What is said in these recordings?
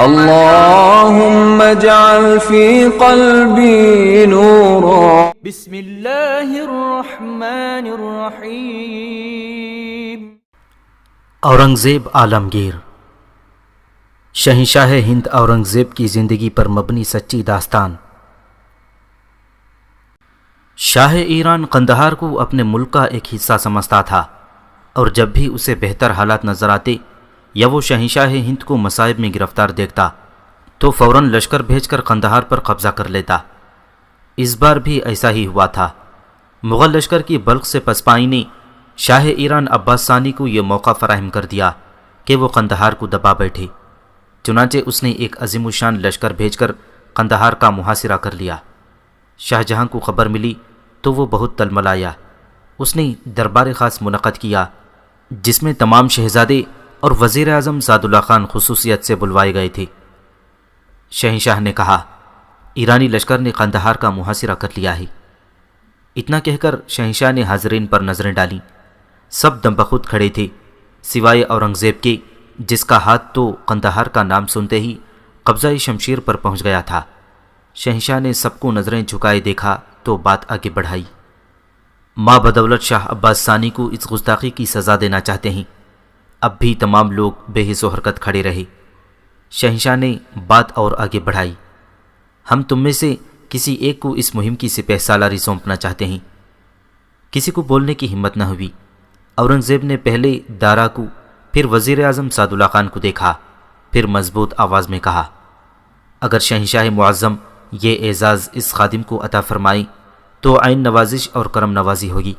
اللهم اجعل في قلبي نورا. بسم اللہ الرحمن الرحیم. اورنگزیب عالمگیر. شہنشاہ ہند اورنگزیب کی زندگی پر مبنی سچی داستان. شاہ ایران قندھار کو اپنے ملک کا ایک حصہ سمجھتا تھا، اور جب بھی اسے بہتر حالات نظر آتے یا وہ شہنشاہ ہند کو مصائب میں گرفتار دیکھتا تو فوراً لشکر بھیج کر قندھار پر قبضہ کر لیتا. اس بار بھی ایسا ہی ہوا تھا. مغل لشکر کی بلخ سے پسپائی نے شاہ ایران عباس ثانی کو یہ موقع فراہم کر دیا کہ وہ قندھار کو دبا بیٹھے. چنانچہ اس نے ایک عظیم الشان لشکر بھیج کر قندھار کا محاصرہ کر لیا. شاہ جہاں کو خبر ملی تو وہ بہت تلملایا. اس نے دربار خاص منعقد کیا جس میں تمام شہزادے اور وزیر اعظم زاد اللہ خان خصوصیت سے بلوائے گئے تھے. شہنشاہ نے کہا، ایرانی لشکر نے قندھار کا محاصرہ کر لیا ہے. اتنا کہہ کر شہنشاہ نے حاضرین پر نظریں ڈالیں. سب دم بخود کھڑے تھے سوائے اورنگزیب کے، جس کا ہاتھ تو قندھار کا نام سنتے ہی قبضہ شمشیر پر پہنچ گیا تھا. شہنشاہ نے سب کو نظریں جھکائے دیکھا تو بات آگے بڑھائی. ماں بدولت شاہ عباس ثانی کو اس گستاخی کی سزا دینا چاہتے ہیں. اب بھی تمام لوگ بے حس و حرکت کھڑے رہے. شہنشاہ نے بات اور آگے بڑھائی. ہم تم میں سے کسی ایک کو اس مہم کی سپہ سالاری سونپنا چاہتے ہیں. کسی کو بولنے کی ہمت نہ ہوئی. اورنگزیب نے پہلے دارا کو، پھر وزیر اعظم سعد اللہ خان کو دیکھا، پھر مضبوط آواز میں کہا، اگر شہنشاہ معظم یہ اعزاز اس خادم کو عطا فرمائیں تو عین نوازش اور کرم نوازی ہوگی.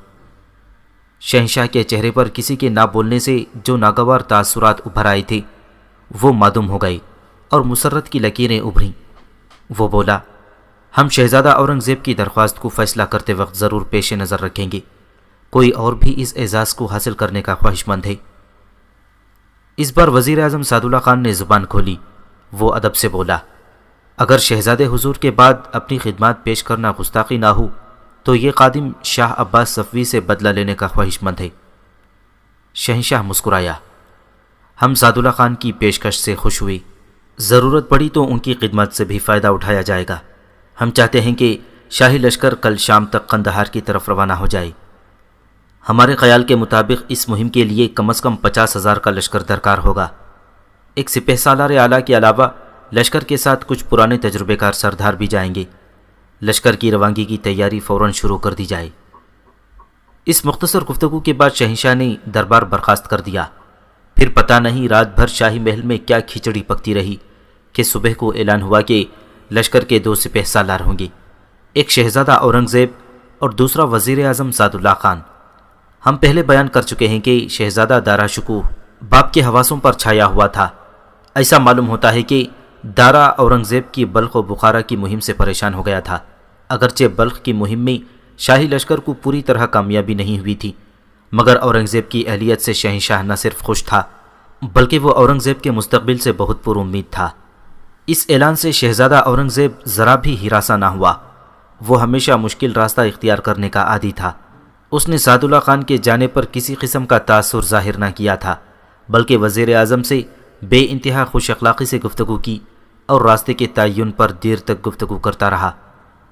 شہنشاہ کے چہرے پر کسی کے نہ بولنے سے جو ناگوار تاثرات ابھر آئے تھے وہ معدوم ہو گئے اور مسرت کی لکیریں ابھریں. وہ بولا، ہم شہزادہ اورنگزیب کی درخواست کو فیصلہ کرتے وقت ضرور پیش نظر رکھیں گے. کوئی اور بھی اس اعزاز کو حاصل کرنے کا خواہش مند ہے؟ اس بار وزیر اعظم سعد اللہ خان نے زبان کھولی. وہ ادب سے بولا، اگر شہزادے حضور کے بعد اپنی خدمات پیش کرنا گستاخی نہ ہو تو یہ خادم شاہ عباس صفوی سے بدلہ لینے کا خواہش مند ہے. شہنشاہ مسکرایا. ہم سعد اللہ خان کی پیشکش سے خوش ہوئے. ضرورت پڑی تو ان کی خدمت سے بھی فائدہ اٹھایا جائے گا. ہم چاہتے ہیں کہ شاہی لشکر کل شام تک قندھار کی طرف روانہ ہو جائے. ہمارے خیال کے مطابق اس مہم کے لیے کم از کم 50,000 کا لشکر درکار ہوگا. ایک سپہ سالار اعلیٰ کے علاوہ لشکر کے ساتھ کچھ پرانے تجربے کار سردار بھی جائیں گے. لشکر کی روانگی کی تیاری فوراً شروع کر دی جائے. اس مختصر گفتگو کے بعد شہنشاہ نے دربار برخاست کر دیا. پھر پتہ نہیں رات بھر شاہی محل میں کیا کھچڑی پکتی رہی کہ صبح کو اعلان ہوا کہ لشکر کے 2 سپہ سالار ہوں گے، ایک شہزادہ اورنگزیب اور دوسرا وزیر اعظم سعد اللہ خان. ہم پہلے بیان کر چکے ہیں کہ شہزادہ دارا شکوہ باپ کے حواسوں پر چھایا ہوا تھا. ایسا معلوم ہوتا ہے کہ دارا اورنگزیب کی بلخ و بخارا کی مہم سے پریشان ہو گیا تھا. اگرچہ بلخ کی مہم میں شاہی لشکر کو پوری طرح کامیابی نہیں ہوئی تھی، مگر اورنگزیب کی اہلیت سے شہنشاہ نہ صرف خوش تھا بلکہ وہ اورنگزیب کے مستقبل سے بہت پر امید تھا. اس اعلان سے شہزادہ اورنگزیب ذرا بھی ہراساں نہ ہوا. وہ ہمیشہ مشکل راستہ اختیار کرنے کا عادی تھا. اس نے سعد اللہ خان کے جانے پر کسی قسم کا تاثر ظاہر نہ کیا تھا، بلکہ وزیر اعظم سے بے انتہا خوش اخلاقی سے گفتگو کی اور راستے کے تعین پر دیر تک گفتگو کرتا رہا.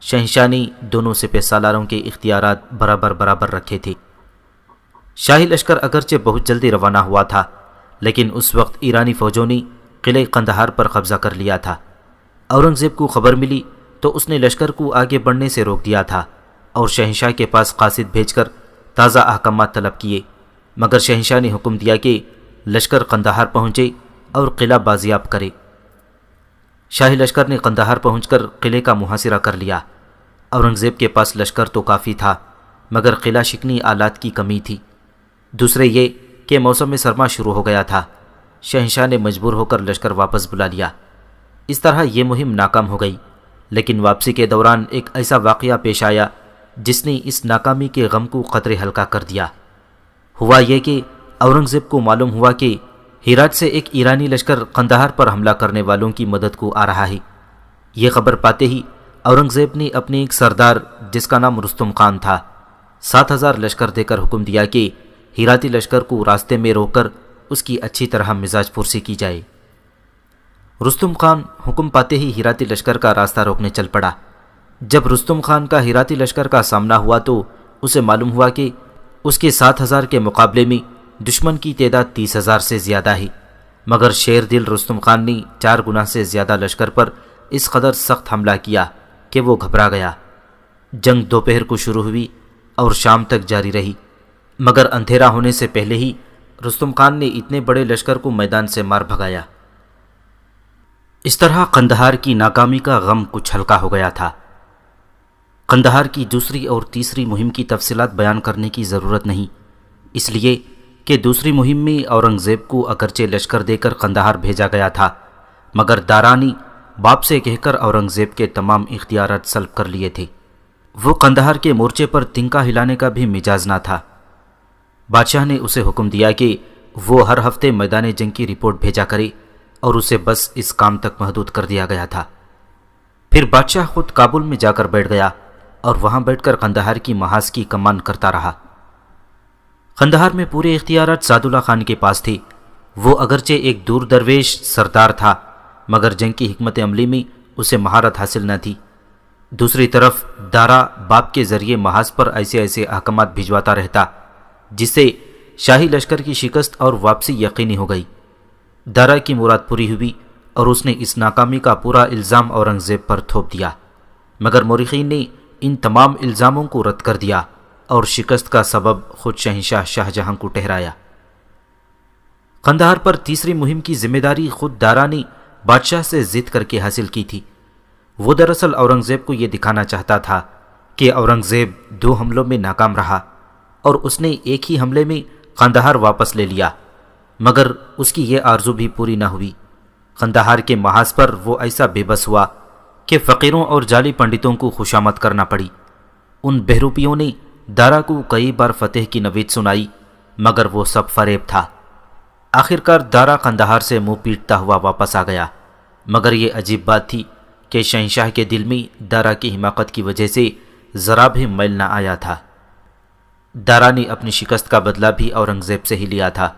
شہنشاہ نے دونوں سپہ سالاروں کے اختیارات برابر رکھے تھے. شاہی لشکر اگرچہ بہت جلدی روانہ ہوا تھا، لیکن اس وقت ایرانی فوجوں نے قلعہ قندھار پر قبضہ کر لیا تھا. اورنگزیب کو خبر ملی تو اس نے لشکر کو آگے بڑھنے سے روک دیا تھا اور شہنشاہ کے پاس قاصد بھیج کر تازہ احکامات طلب کیے. مگر شہنشاہ نے حکم دیا کہ لشکر قندھار پہنچے اور قلعہ بازیاب کرے. شاہی لشکر نے قندھار پہنچ کر قلعے کا محاصرہ کر لیا. اورنگزیب کے پاس لشکر تو کافی تھا مگر قلعہ شکنی آلات کی کمی تھی. دوسرے یہ کہ موسم سرما شروع ہو گیا تھا. شہنشاہ نے مجبور ہو کر لشکر واپس بلا لیا. اس طرح یہ مہم ناکام ہو گئی. لیکن واپسی کے دوران ایک ایسا واقعہ پیش آیا جس نے اس ناکامی کے غم کو قدرے ہلکا کر دیا. ہوا یہ کہ اورنگزیب کو معلوم ہوا کہ ہیرات سے ایک ایرانی لشکر قندھار پر حملہ کرنے والوں کی مدد کو آ رہا ہے. یہ خبر پاتے ہی اورنگزیب نے اپنے ایک سردار جس کا نام رستم خان تھا 7,000 لشکر دے کر حکم دیا کہ ہیراتی لشکر کو راستے میں روک کر اس کی اچھی طرح مزاج پرسی کی جائے. رستم خان حکم پاتے ہی ہیراتی لشکر کا راستہ روکنے چل پڑا۔ جب رستم خان کا ہیراتی لشکر کا سامنا ہوا تو اسے معلوم ہوا کہ اس کے 7,000 کے مقابلے میں دشمن کی تعداد 30,000 سے زیادہ ہے، مگر شیر دل رستم خان نے 4 گنا سے زیادہ لشکر پر اس قدر سخت حملہ کیا کہ وہ گھبرا گیا۔ جنگ دوپہر کو شروع ہوئی اور شام تک جاری رہی، مگر اندھیرا ہونے سے پہلے ہی رستم خان نے اتنے بڑے لشکر کو میدان سے مار بھگایا۔ اس طرح قندھار کی ناکامی کا غم کچھ ہلکا ہو گیا تھا۔ قندھار کی دوسری اور تیسری مہم کی تفصیلات بیان کرنے کی ضرورت نہیں، اس لیے کہ دوسری مہم میں اورنگزیب کو اگرچہ لشکر دے کر قندھار بھیجا گیا تھا، مگر دارا نے باپ سے کہہ کر اورنگزیب کے تمام اختیارات سلب کر لیے تھے۔ وہ قندھار کے مورچے پر تنکا ہلانے کا بھی مجاز نہ تھا۔ بادشاہ نے اسے حکم دیا کہ وہ ہر ہفتے میدان جنگ کی رپورٹ بھیجا کرے اور اسے بس اس کام تک محدود کر دیا گیا تھا۔ پھر بادشاہ خود کابل میں جا کر بیٹھ گیا اور وہاں بیٹھ کر قندھار کی محاذ کی کمان کرتا رہا۔ قندھار میں پورے اختیارات سعداللہ خان کے پاس تھے۔ وہ اگرچہ ایک دور درویش سردار تھا، مگر جنگ کی حکمت عملی میں اسے مہارت حاصل نہ تھی۔ دوسری طرف دارا باپ کے ذریعے محاذ پر ایسے احکامات بھجواتا رہتا جس سے شاہی لشکر کی شکست اور واپسی یقینی ہو گئی۔ دارا کی مراد پوری ہوئی اور اس نے اس ناکامی کا پورا الزام اورنگزیب پر تھوپ دیا، مگر مورخین نے ان تمام الزاموں کو رد کر دیا اور شکست کا سبب خود شہنشاہ شاہ جہاں کو ٹھہرایا۔ قندھار پر تیسری مہم کی ذمہ داری خود دارا نے بادشاہ سے ضد کر کے حاصل کی تھی۔ وہ دراصل اورنگزیب کو یہ دکھانا چاہتا تھا کہ اورنگزیب 2 حملوں میں ناکام رہا اور اس نے ایک ہی حملے میں قندھار واپس لے لیا، مگر اس کی یہ آرزو بھی پوری نہ ہوئی۔ قندھار کے محاذ پر وہ ایسا بے بس ہوا کہ فقیروں اور جعلی پنڈتوں کو خوشامد کرنا پڑی۔ ان بہروپیوں نے دارا کو کئی بار فتح کی نوید سنائی، مگر وہ سب فریب تھا۔ آخرکار دارا قندھار سے منہ پیٹتا ہوا واپس آ گیا، مگر یہ عجیب بات تھی کہ شہنشاہ کے دل میں دارا کی حماقت کی وجہ سے ذرا بھی میل نہ آیا تھا۔ دارا نے اپنی شکست کا بدلہ بھی اورنگزیب سے ہی لیا تھا۔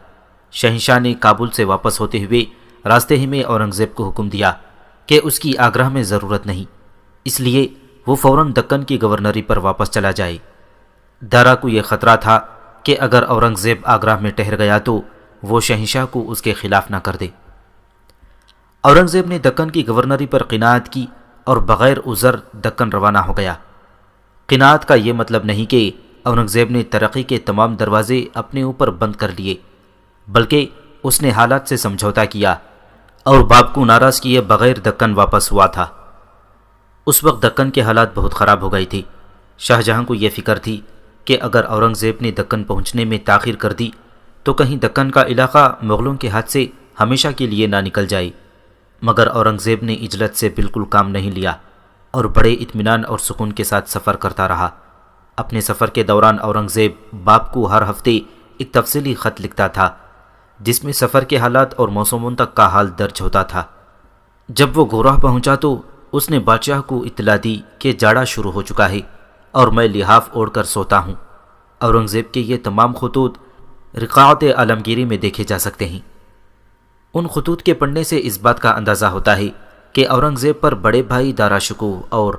شہنشاہ نے کابل سے واپس ہوتے ہوئے راستے ہی میں اورنگزیب کو حکم دیا کہ اس کی آگرہ میں ضرورت نہیں، اس لیے وہ فوراً دکن کی گورنری پر واپس چلا جائے۔ دارا کو یہ خطرہ تھا کہ اگر اورنگزیب آگرہ میں ٹھہر گیا تو وہ شہنشاہ کو اس کے خلاف نہ کر دے۔ اورنگزیب نے دکن کی گورنری پر قناعت کی اور بغیر عذر دکن روانہ ہو گیا۔ قناعت کا یہ مطلب نہیں کہ اورنگزیب نے ترقی کے تمام دروازے اپنے اوپر بند کر لیے، بلکہ اس نے حالات سے سمجھوتا کیا اور باپ کو ناراض کیے بغیر دکن واپس ہوا تھا۔ اس وقت دکن کے حالات بہت خراب ہو گئی تھی۔ شاہ جہاں کو یہ فکر تھی کہ اگر اورنگزیب نے دکن پہنچنے میں تاخیر کر دی تو کہیں دکن کا علاقہ مغلوں کے ہاتھ سے ہمیشہ کے لیے نہ نکل جائے، مگر اورنگزیب نے عجلت سے بالکل کام نہیں لیا اور بڑے اطمینان اور سکون کے ساتھ سفر کرتا رہا۔ اپنے سفر کے دوران اورنگزیب باپ کو ہر ہفتے ایک تفصیلی خط لکھتا تھا جس میں سفر کے حالات اور موسموں تک کا حال درج ہوتا تھا۔ جب وہ گوراہ پہنچا تو اس نے بادشاہ کو اطلاع دی کہ جاڑا شروع ہو چکا ہے اور میں لحاف اوڑھ کر سوتا ہوں۔ اورنگزیب کے یہ تمام خطوط رقاعت عالمگیری میں دیکھے جا سکتے ہیں۔ ان خطوط کے پڑھنے سے اس بات کا اندازہ ہوتا ہے کہ اورنگزیب پر بڑے بھائی دارا شکوہ اور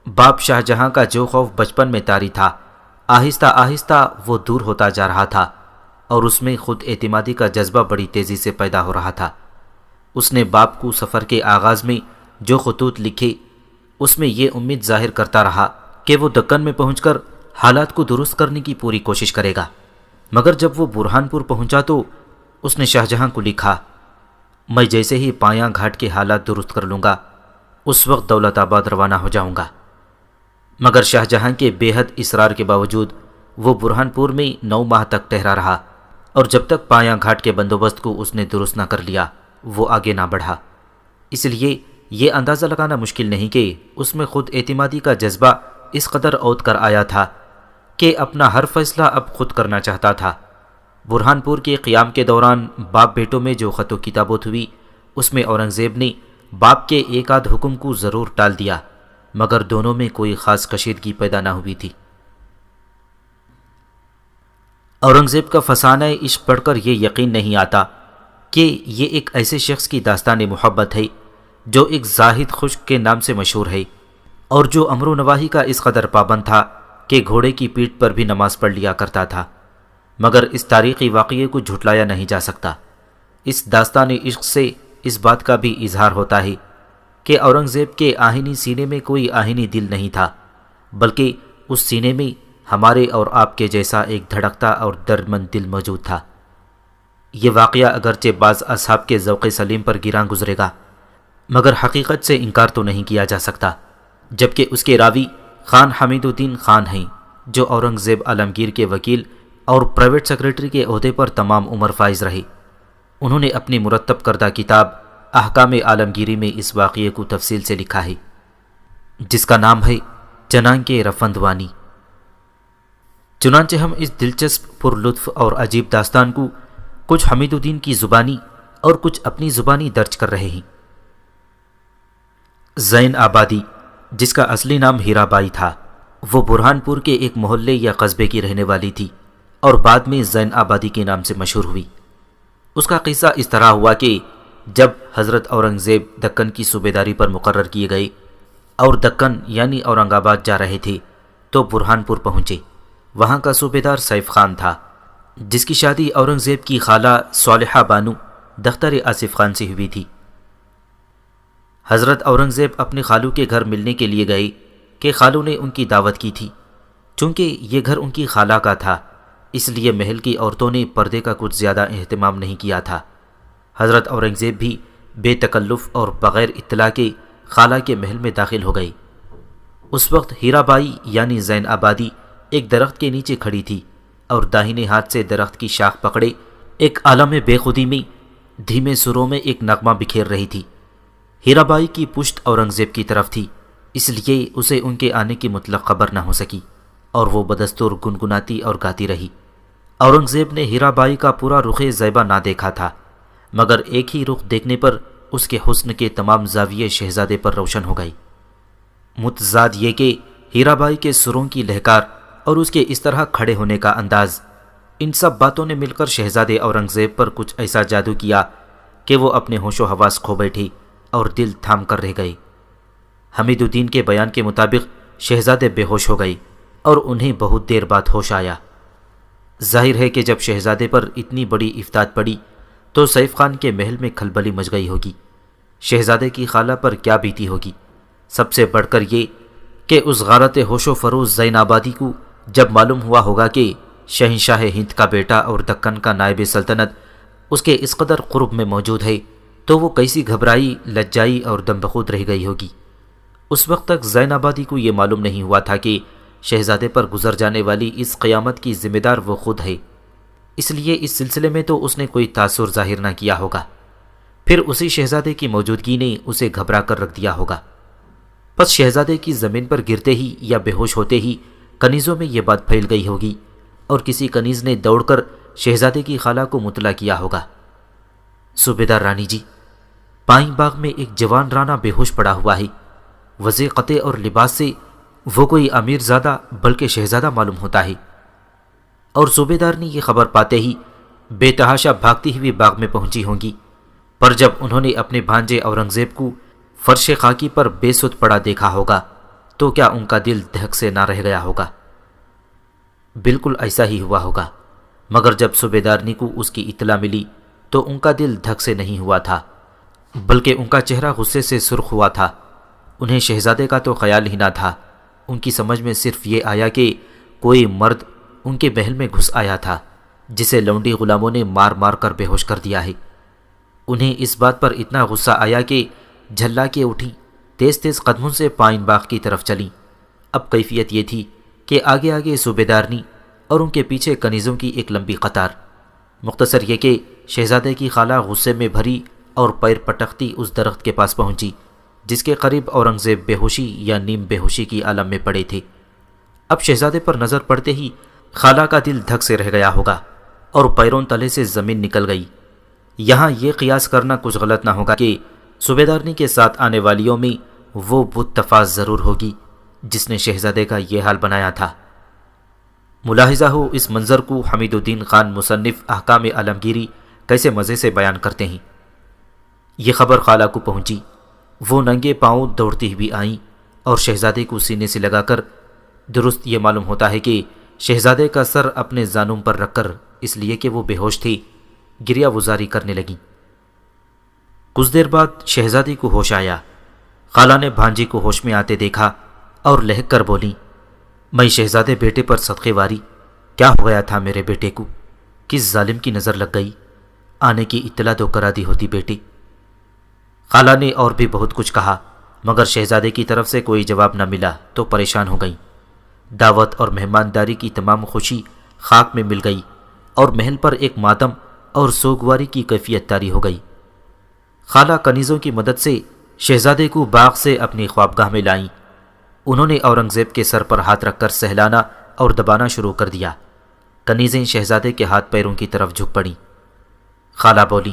باپ شاہ جہاں کا جو خوف بچپن میں طاری تھا، آہستہ آہستہ وہ دور ہوتا جا رہا تھا اور اس میں خود اعتمادی کا جذبہ بڑی تیزی سے پیدا ہو رہا تھا۔ اس نے باپ کو سفر کے آغاز میں جو خطوط لکھے اس میں یہ امید ظاہر کرتا رہا کہ وہ دکن میں پہنچ کر حالات کو درست کرنے کی پوری کوشش کرے گا، مگر جب وہ برہان پور پہنچا تو اس نے شاہ جہاں کو لکھا، میں جیسے ہی پایاں گھاٹ کے حالات درست کر لوں گا اس وقت دولت آباد روانہ ہو جاؤں گا۔ مگر شاہ جہاں کے بے حد اصرار کے باوجود وہ برہان پور میں 9 ماہ تک ٹھہرا رہا اور جب تک پایاں گھاٹ کے بندوبست کو اس نے درست نہ کر لیا وہ آگے نہ بڑھا۔ اس لیے یہ اندازہ لگانا مشکل نہیں کہ اس میں خود اعتمادی کا جذبہ اس قدر عود کر آیا تھا کہ اپنا ہر فیصلہ اب خود کرنا چاہتا تھا۔ برہان پور کے قیام کے دوران باپ بیٹوں میں جو خط و کتابت ہوئی اس میں اورنگزیب نے باپ کے ایک آدھ حکم کو ضرور ٹال دیا، مگر دونوں میں کوئی خاص کشیدگی پیدا نہ ہوئی تھی۔ اورنگزیب کا فسانہ عشق پڑھ کر یہ یقین نہیں آتا کہ یہ ایک ایسے شخص کی داستان محبت ہے جو ایک زاہد خشک کے نام سے مشہور ہے، اور جو امر و نواہی کا اس قدر پابند تھا کہ گھوڑے کی پیٹھ پر بھی نماز پڑھ لیا کرتا تھا، مگر اس تاریخی واقعے کو جھٹلایا نہیں جا سکتا۔ اس داستان عشق سے اس بات کا بھی اظہار ہوتا ہے کہ اورنگزیب کے آہنی سینے میں کوئی آہنی دل نہیں تھا، بلکہ اس سینے میں ہمارے اور آپ کے جیسا ایک دھڑکتا اور دردمند دل موجود تھا۔ یہ واقعہ اگرچہ بعض اصحاب کے ذوق سلیم پر گراں گزرے گا، مگر حقیقت سے انکار تو نہیں کیا جا سکتا، جبکہ اس کے راوی خان حمید الدین خان ہیں، جو اورنگزیب عالمگیر کے وکیل اور پرائیویٹ سیکرٹری کے عہدے پر تمام عمر فائز رہے۔ انہوں نے اپنی مرتب کردہ کتاب احکام عالمگیری میں اس واقعے کو تفصیل سے لکھا ہے، جس کا نام ہے چنانکہ رفندوانی۔ چنانچہ ہم اس دلچسپ پر لطف اور عجیب داستان کو کچھ حمید الدین کی زبانی اور کچھ اپنی زبانی درج کر رہے ہیں۔ زین آبادی، جس کا اصلی نام ہیرا بائی تھا، وہ برہان پور کے ایک محلے یا قصبے کی رہنے والی تھی اور بعد میں زین آبادی کے نام سے مشہور ہوئی۔ اس کا قصہ اس طرح ہوا کہ جب حضرت اورنگزیب دکن کی صوبیداری پر مقرر کیے گئے اور دکن یعنی اورنگ آباد جا رہے تھے تو برہان پور پہنچے۔ وہاں کا صوبیدار سیف خان تھا، جس کی شادی اورنگزیب کی خالہ صالحہ بانو دختر آصف خان سے ہوئی تھی۔ حضرت اورنگزیب اپنے خالو کے گھر ملنے کے لیے گئے کہ خالو نے ان کی دعوت کی تھی۔ چونکہ یہ گھر ان کی خالہ کا تھا، اس لیے محل کی عورتوں نے پردے کا کچھ زیادہ اہتمام نہیں کیا تھا۔ حضرت اورنگزیب بھی بے تکلف اور بغیر اطلاع کے خالہ کے محل میں داخل ہو گئے۔ اس وقت ہیرا بائی یعنی زین آبادی ایک درخت کے نیچے کھڑی تھی اور داہنے ہاتھ سے درخت کی شاخ پکڑے ایک عالم بے خودی میں دھیمے سروں میں ایک نغمہ بکھیر رہی تھی۔ ہیرا بائی کی پشت اورنگزیب کی طرف تھی، اس لیے اسے ان کے آنے کی مطلق خبر نہ ہو سکی اور وہ بدستور گنگناتی اور گاتی رہی۔ اورنگزیب نے ہیرا بائی کا پورا رخ زیبا نہ دیکھا تھا، مگر ایک ہی رخ دیکھنے پر اس کے حسن کے تمام زاویے شہزادے پر روشن ہو گئی۔ متضاد یہ کہ ہیرا بائی کے سروں کی لہکار اور اس کے اس طرح کھڑے ہونے کا انداز، ان سب باتوں نے مل کر شہزادے اورنگزیب پر کچھ ایسا جادو کیا کہ وہ اپنے ہوش و حواس کھو بیٹھے اور دل تھام کر رہ گئے۔ حمید الدین کے بیان کے مطابق شہزادے بے ہوش ہو گئے اور انہیں بہت دیر بعد ہوش آیا۔ ظاہر ہے کہ جب شہزادے پر اتنی بڑی افتاد پڑی تو سیف خان کے محل میں کھلبلی مچ گئی ہوگی۔ شہزادے کی خالہ پر کیا بیتی ہوگی، سب سے بڑھ کر یہ کہ اس غارت ہوش و فروز زین آبادی کو جب معلوم ہوا ہوگا کہ شہنشاہ ہند کا بیٹا اور دکن کا نائب سلطنت اس کے اس قدر قرب میں موجود ہے تو وہ کیسی گھبرائی، لجائی اور دم بخود رہ گئی ہوگی۔ اس وقت تک زین آبادی کو یہ معلوم نہیں ہوا تھا کہ شہزادے پر گزر جانے والی اس قیامت کی ذمہ دار وہ خود ہے، اس لیے اس سلسلے میں تو اس نے کوئی تاثر ظاہر نہ کیا ہوگا۔ پھر اسی شہزادے کی موجودگی نے اسے گھبرا کر رکھ دیا ہوگا۔ پس شہزادے کی زمین پر گرتے ہی یا بے ہوش ہوتے ہی کنیزوں میں یہ بات پھیل گئی ہوگی اور کسی کنیز نے دوڑ کر شہزادے کی خالہ کو مطلع کیا ہوگا۔ صوبیدار رانی جی، پائیں باغ میں ایک جوان رانا بے ہوش پڑا ہوا ہے۔ وضع قطع اور لباس سے وہ کوئی امیر زادہ بلکہ شہزادہ معلوم ہوتا ہے۔ اور صوبیدار نے یہ خبر پاتے ہی بے تحاشا بھاگتی ہوئی باغ میں پہنچی ہوں گی، پر جب انہوں نے اپنے بھانجے اورنگزیب کو فرش خاکی پر بے سود پڑا دیکھا ہوگا تو کیا ان کا دل دھک سے نہ رہ گیا ہوگا؟ بالکل ایسا ہی ہوا ہوگا، مگر جب صوبیدارنی کو اس کی اطلاع ملی تو ان کا دل دھک سے نہیں ہوا تھا، بلکہ ان کا چہرہ غصے سے سرخ ہوا تھا۔ انہیں شہزادے کا تو خیال ہی نہ تھا، ان کی سمجھ میں صرف یہ آیا کہ کوئی مرد ان کے محل میں گھس آیا تھا جسے لونڈی غلاموں نے مار مار کر بے ہوش کر دیا ہے۔ انہیں اس بات پر اتنا غصہ آیا کہ جھلا کے اٹھی، تیز تیز قدموں سے پائن باغ کی طرف چلی۔ اب کیفیت یہ تھی کہ آگے آگے صوبیدارنی اور ان کے پیچھے کنیزوں کی ایک لمبی قطار۔ مختصر یہ کہ شہزادے کی خالہ غصے میں بھری اور پیر پٹکتی اس درخت کے پاس پہنچی جس کے قریب اورنگزیب بے ہوشی یا نیم بے ہوشی کی عالم میں پڑے تھے۔ اب شہزادے پر نظر پڑتے ہی خالہ کا دل دھک سے رہ گیا ہوگا اور پیروں تلے سے زمین نکل گئی۔ یہاں یہ قیاس کرنا کچھ غلط نہ ہوگا کہ صوبیدارنی کے ساتھ آنے والیوں میں وہ بت تفاز ضرور ہوگی جس نے شہزادے کا یہ حال بنایا تھا۔ ملاحظہ ہو اس منظر کو حمید الدین خان مصنف احکام عالمگیری کیسے مزے سے بیان کرتے ہیں۔ یہ خبر خالہ کو پہنچی، وہ ننگے پاؤں دوڑتی ہوئی آئیں اور شہزادے کو سینے سے لگا کر، درست یہ معلوم ہوتا ہے کہ شہزادے کا سر اپنے زانوں پر رکھ کر، اس لیے کہ وہ بے ہوش تھی، گریہ وزاری کرنے لگیں۔ کچھ دیر بعد شہزادی کو ہوش آیا۔ خالہ نے بھانجی کو ہوش میں آتے دیکھا اور لہک کر بولیں، میں شہزادے بیٹے پر صدقے واری، کیا ہو گیا تھا میرے بیٹے کو؟ کس ظالم کی نظر لگ گئی؟ آنے کی اطلاع تو کرا دی ہوتی بیٹے۔ خالہ نے اور بھی بہت کچھ کہا، مگر شہزادے کی طرف سے کوئی جواب نہ ملا تو پریشان ہو گئیں۔ دعوت اور مہمانداری کی تمام خوشی خاک میں مل گئی اور محل پر ایک ماتم اور سوگواری کی کیفیت طاری ہو گئی۔ خالہ کنیزوں کی مدد سے شہزادے کو باغ سے اپنی خوابگاہ میں لائیں۔ انہوں نے اورنگزیب کے سر پر ہاتھ رکھ کر سہلانا اور دبانا شروع کر دیا۔ کنیزیں شہزادے کے ہاتھ پیروں کی طرف جھک پڑیں۔ خالہ بولی،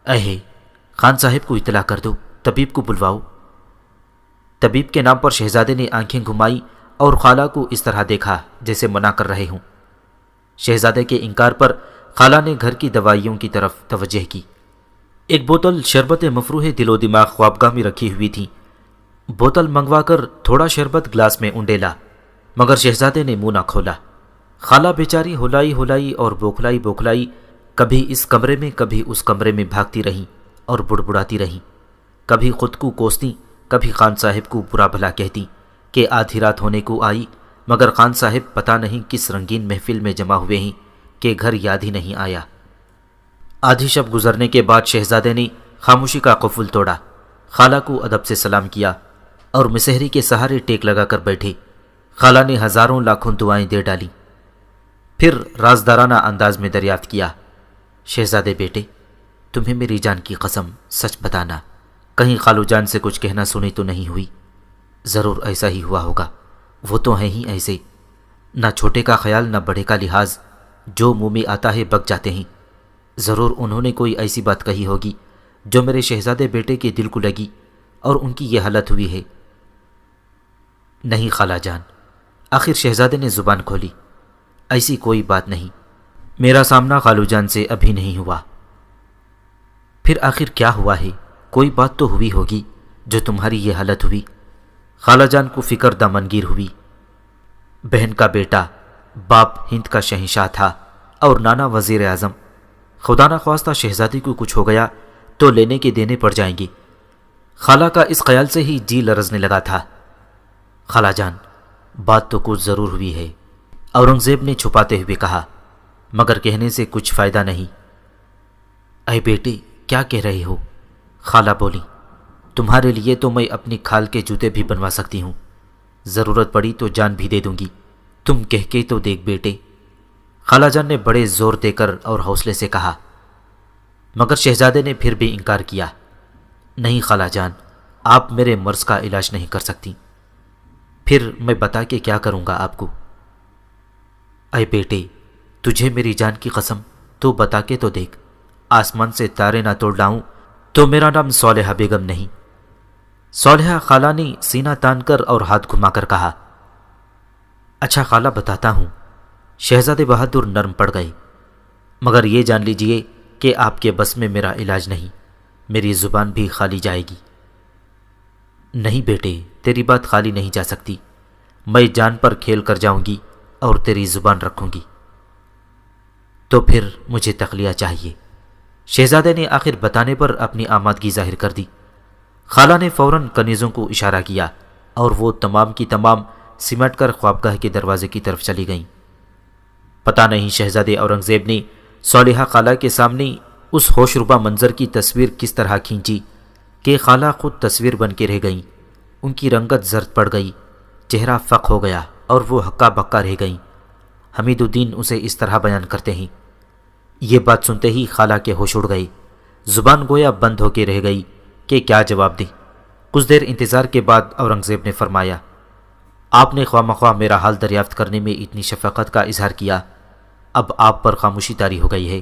اے خان صاحب کو اطلاع کر دو، طبیب کو بلواؤ۔ طبیب کے نام پر شہزادے نے آنکھیں گھمائی اور خالہ کو اس طرح دیکھا جیسے منع کر رہے ہوں۔ شہزادے کے انکار پر خالہ نے گھر کی دوائیوں کی طرف توجہ کی۔ ایک بوتل شربت مفروح دل و دماغ خوابگاہ میں رکھی ہوئی تھی۔ بوتل منگوا کر تھوڑا شربت گلاس میں انڈیلا، مگر شہزادے نے منہ نہ کھولا۔ خالہ بیچاری ہولائی اور بوکھلائی کبھی اس کمرے میں کبھی اس کمرے میں بھاگتی رہیں اور بڑبڑاتی رہیں، کبھی خود کو کوستی، کبھی خان صاحب کو برا بھلا کہتی کہ آدھی رات ہونے کو آئی، مگر خان صاحب پتہ نہیں کس رنگین محفل میں جمع ہوئے ہیں کہ گھر یاد ہی نہیں آیا۔ آدھی شب گزرنے کے بعد شہزادے نے خاموشی کا قفل توڑا، خالہ کو ادب سے سلام کیا اور مسحری کے سہارے ٹیک لگا کر بیٹھے۔ خالہ نے ہزاروں لاکھوں دعائیں دے ڈالیں، پھر رازدارانہ انداز میں دریافت کیا، شہزادے بیٹے، تمہیں میری جان کی قسم سچ بتانا، کہیں خالو جان سے کچھ کہنا سنی تو نہیں ہوئی؟ ضرور ایسا ہی ہوا ہوگا، وہ تو ہیں ہی ایسے، نہ چھوٹے کا خیال نہ بڑے کا لحاظ، جو منہ میں آتا ہے بک جاتے ہیں۔ ضرور انہوں نے کوئی ایسی بات کہی ہوگی جو میرے شہزادے بیٹے کے دل کو لگی اور ان کی یہ حالت ہوئی ہے۔ نہیں خالہ جان، آخر شہزادے نے زبان کھولی، ایسی کوئی بات نہیں، میرا سامنا خالو جان سے ابھی نہیں ہوا۔ پھر آخر کیا ہوا ہے؟ کوئی بات تو ہوئی ہوگی جو تمہاری یہ حالت ہوئی۔ خالہ جان کو فکر دامنگیر ہوئی۔ بہن کا بیٹا، باپ ہند کا شہنشاہ تھا اور نانا وزیر اعظم، خدا نخواستہ شہزادی کو کچھ ہو گیا تو لینے کے دینے پڑ جائیں گے۔ خالہ کا اس خیال سے ہی جی لرزنے لگا تھا۔ خالہ جان، بات تو کچھ ضرور ہوئی ہے، اورنگزیب نے چھپاتے ہوئے کہا، مگر کہنے سے کچھ فائدہ نہیں۔ اے بیٹے، کیا کہہ رہے ہو؟ خالہ بولی، تمہارے لیے تو میں اپنی کھال کے جوتے بھی بنوا سکتی ہوں، ضرورت پڑی تو جان بھی دے دوں گی، تم کہہ کے تو دیکھ بیٹے۔ خالہ جان نے بڑے زور دے کر اور حوصلے سے کہا، مگر شہزادے نے پھر بھی انکار کیا۔ نہیں خالہ جان، آپ میرے مرض کا علاج نہیں کر سکتی، پھر میں بتا کے کیا کروں گا آپ کو؟ اے بیٹے، تجھے میری جان کی قسم تو بتا کے تو دیکھ، آسمان سے تارے نہ توڑ لاؤں تو میرا نام صالحہ بیگم نہیں۔ صالحہ خالہ نے سینہ تان کر اور ہاتھ گھما کر کہا، اچھا خالہ بتاتا ہوں۔ شہزادے بہادر نرم پڑ گئے، مگر یہ جان لیجئے کہ آپ کے بس میں میرا علاج نہیں، میری زبان بھی خالی جائے گی۔ نہیں بیٹے، تیری بات خالی نہیں جا سکتی، میں جان پر کھیل کر جاؤں گی اور تیری زبان رکھوں گی۔ تو پھر مجھے تخلیہ چاہیے۔ شہزادے نے آخر بتانے پر اپنی آمادگی ظاہر کر دی۔ خالہ نے فوراً کنیزوں کو اشارہ کیا اور وہ تمام کی تمام سمٹ کر خوابگاہ کے دروازے کی طرف چلی گئیں۔ پتہ نہیں شہزادے اورنگزیب نے صالحہ خالہ کے سامنے اس ہوشربا منظر کی تصویر کس طرح کھینچی کہ خالہ خود تصویر بن کے رہ گئیں۔ ان کی رنگت زرد پڑ گئی، چہرہ فق ہو گیا اور وہ ہکا بکا رہ گئیں۔ حمید الدین اسے اس طرح بیان کرتے ہیں، یہ بات سنتے ہی خالہ کے ہوش اڑ گئے، زبان گویا بند ہو کے رہ گئی کہ کیا جواب دیں۔ کچھ دیر انتظار کے بعد اورنگزیب نے فرمایا، آپ نے خواہ مخواہ میرا حال دریافت کرنے میں اتنی شفقت کا اظہار کیا، اب آپ پر خاموشی طاری ہو گئی ہے۔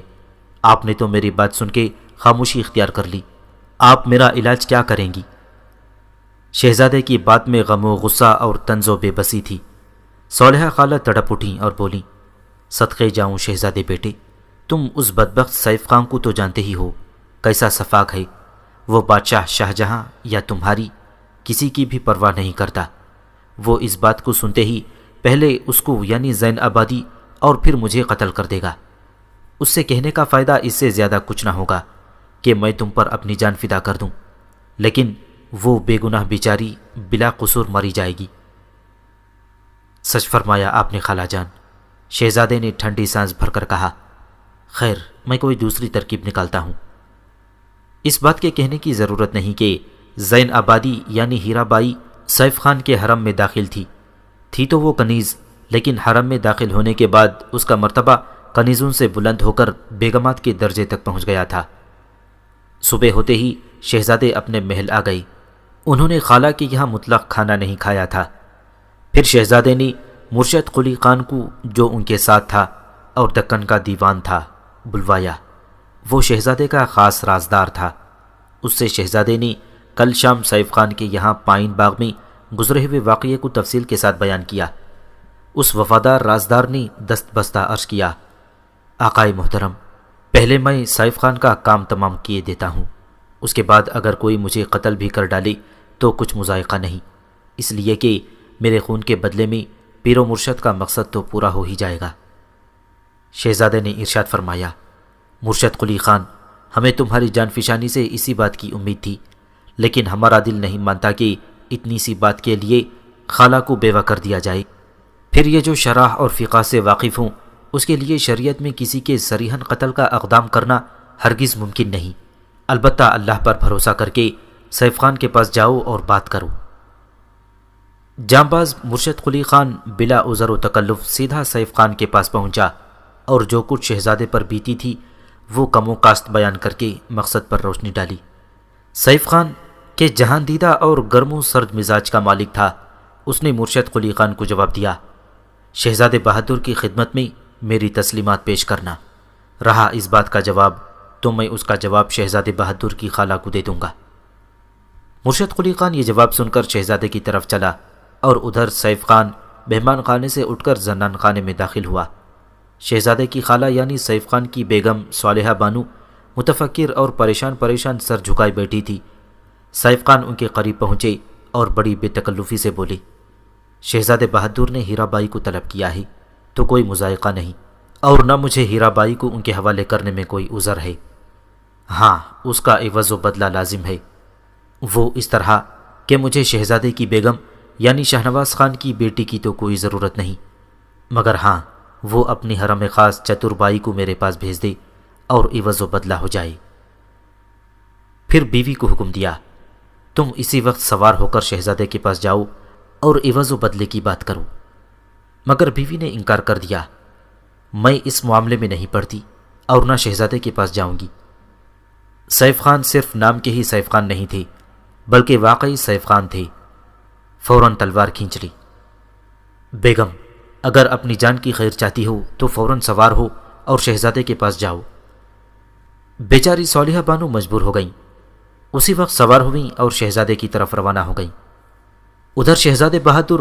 آپ نے تو میری بات سن کے خاموشی اختیار کر لی، آپ میرا علاج کیا کریں گی؟ شہزادے کی بات میں غم و غصہ اور طنز و بے بسی تھی۔ صالحہ خالہ تڑپ اٹھیں اور بولیں، صدقے جاؤں شہزادے بیٹے، تم اس بدبخت سیف خان کو تو جانتے ہی ہو، کیسا سفاک ہے وہ بادشاہ شاہ جہاں یا تمہاری کسی کی بھی پرواہ نہیں کرتا۔ وہ اس بات کو سنتے ہی پہلے اس کو یعنی زین آبادی اور پھر مجھے قتل کر دے گا۔ اس سے کہنے کا فائدہ اس سے زیادہ کچھ نہ ہوگا کہ میں تم پر اپنی جان فدا کر دوں، لیکن وہ بے گناہ بیچاری بلا قصور مری جائے گی۔ سچ فرمایا آپ نے خالہ جان، شہزادے نے ٹھنڈی سانس بھر کر کہا۔ خیر، میں کوئی دوسری ترکیب نکالتا ہوں۔ اس بات کے کہنے کی ضرورت نہیں کہ زین آبادی یعنی ہیرا بائی سیف خان کے حرم میں داخل تھی تو وہ کنیز، لیکن حرم میں داخل ہونے کے بعد اس کا مرتبہ کنیزوں سے بلند ہو کر بیگمات کے درجے تک پہنچ گیا تھا۔ صبح ہوتے ہی شہزادے اپنے محل آ گئے۔ انہوں نے خالہ کے یہاں مطلق کھانا نہیں کھایا تھا۔ پھر شہزادے نے مرشد قلی خان کو، جو ان کے ساتھ تھا اور دکن کا دیوان تھا، بلوایا۔ وہ شہزادے کا خاص رازدار تھا۔ اس سے شہزادے نے کل شام سیف خان کے یہاں پائن باغ میں گزرے ہوئے واقعے کو تفصیل کے ساتھ بیان کیا۔ اس وفادار رازدار نے دست بستہ عرض کیا، آقائے محترم، پہلے میں سیف خان کا کام تمام کیے دیتا ہوں، اس کے بعد اگر کوئی مجھے قتل بھی کر ڈالے تو کچھ مذائقہ نہیں، اس لیے کہ میرے خون کے بدلے میں پیر و مرشد کا مقصد تو پورا ہو ہی جائے گا۔ شہزادے نے ارشاد فرمایا، مرشد قلی خان، ہمیں تمہاری جان فشانی سے اسی بات کی امید تھی، لیکن ہمارا دل نہیں مانتا کہ اتنی سی بات کے لیے خالہ کو بیوہ کر دیا جائے۔ پھر یہ جو شرح اور فقہ سے واقف ہوں، اس کے لیے شریعت میں کسی کے صریحاً قتل کا اقدام کرنا ہرگز ممکن نہیں، البتہ اللہ پر بھروسہ کر کے سیف خان کے پاس جاؤ اور بات کرو۔ جانباز مرشد قلی خان بلا عذر و تکلف سیدھا سیف خان کے پاس پہنچا اور جو کچھ شہزادے پر بیتی تھی وہ کم و کاست بیان کر کے مقصد پر روشنی ڈالی۔ سیف خان کے جہان دیدہ اور گرم و سرد مزاج کا مالک تھا، اس نے مرشد قلی خان کو جواب دیا، شہزادے بہادر کی خدمت میں میری تسلیمات پیش کرنا، رہا اس بات کا جواب تو میں اس کا جواب شہزادے بہادر کی خالہ کو دے دوں گا۔ مرشد قلی خان یہ جواب سن کر شہزادے کی طرف چلا اور ادھر سیف خان مہمان خانے سے اٹھ کر زنان خانے میں داخل ہوا۔ شہزادے کی خالہ یعنی سیف خان کی بیگم صالحہ بانو متفکر اور پریشان سر جھکائے بیٹھی تھی۔ سیف خان ان کے قریب پہنچے اور بڑی بے تکلفی سے بولے، شہزادے بہادر نے ہیرا بائی کو طلب کیا ہے تو کوئی مذائقہ نہیں، اور نہ مجھے ہیرا بائی کو ان کے حوالے کرنے میں کوئی عذر ہے۔ ہاں، اس کا عوض و بدلہ لازم ہے، وہ اس طرح کہ مجھے شہزادے کی بیگم یعنی شاہنواز خان کی بیٹی کی تو کوئی ضرورت نہیں، مگر ہاں وہ اپنی حرم خاص چتر بائی کو میرے پاس بھیج دے اور عوض و بدلہ ہو جائے۔ پھر بیوی کو حکم دیا، تم اسی وقت سوار ہو کر شہزادے کے پاس جاؤ اور عوض و بدلے کی بات کرو۔ مگر بیوی نے انکار کر دیا، میں اس معاملے میں نہیں پڑتی اور نہ شہزادے کے پاس جاؤں گی۔ سیف خان صرف نام کے ہی سیف خان نہیں تھے بلکہ واقعی سیف خان تھے۔ فوراً تلوار کھینچ لی۔ بیگم، اگر اپنی جان کی خیر چاہتی ہو تو فوراً سوار ہو اور شہزادے کے پاس جاؤ۔ بیچاری صالحہ بانو مجبور ہو گئیں، اسی وقت سوار ہوئیں اور شہزادے کی طرف روانہ ہو گئیں۔ ادھر شہزادے بہادر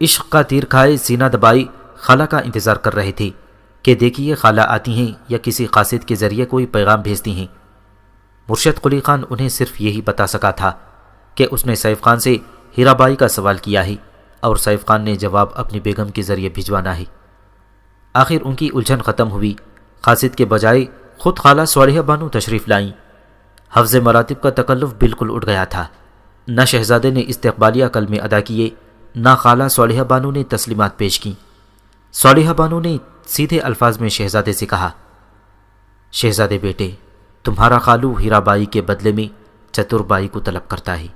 عشق کا تیر کھائے سینہ دبائی خالہ کا انتظار کر رہے تھے کہ دیکھیے خالہ آتی ہیں یا کسی قاصد کے ذریعے کوئی پیغام بھیجتی ہیں۔ مرشد قلی خان انہیں صرف یہی بتا سکا تھا کہ اس نے سیف خان سے ہیرا بائی کا سوال کیا ہے اور سیف خان نے جواب اپنی بیگم کے ذریعے بھجوانا ہے۔ آخر ان کی الجھن ختم ہوئی، قاصد کے بجائے خود خالہ صالحہ بانو تشریف لائیں۔ حفظ مراتب کا تکلف بالکل اٹھ گیا تھا، نہ شہزادے نے استقبالیہ کلمے ادا کیے، نہ خالہ صالحہ بانو نے تسلیمات پیش کیں۔ صالحہ بانو نے سیدھے الفاظ میں شہزادے سے کہا، شہزادے بیٹے، تمہارا خالو ہیرا بائی کے بدلے میں چتر بائی کو طلب کرتا ہے۔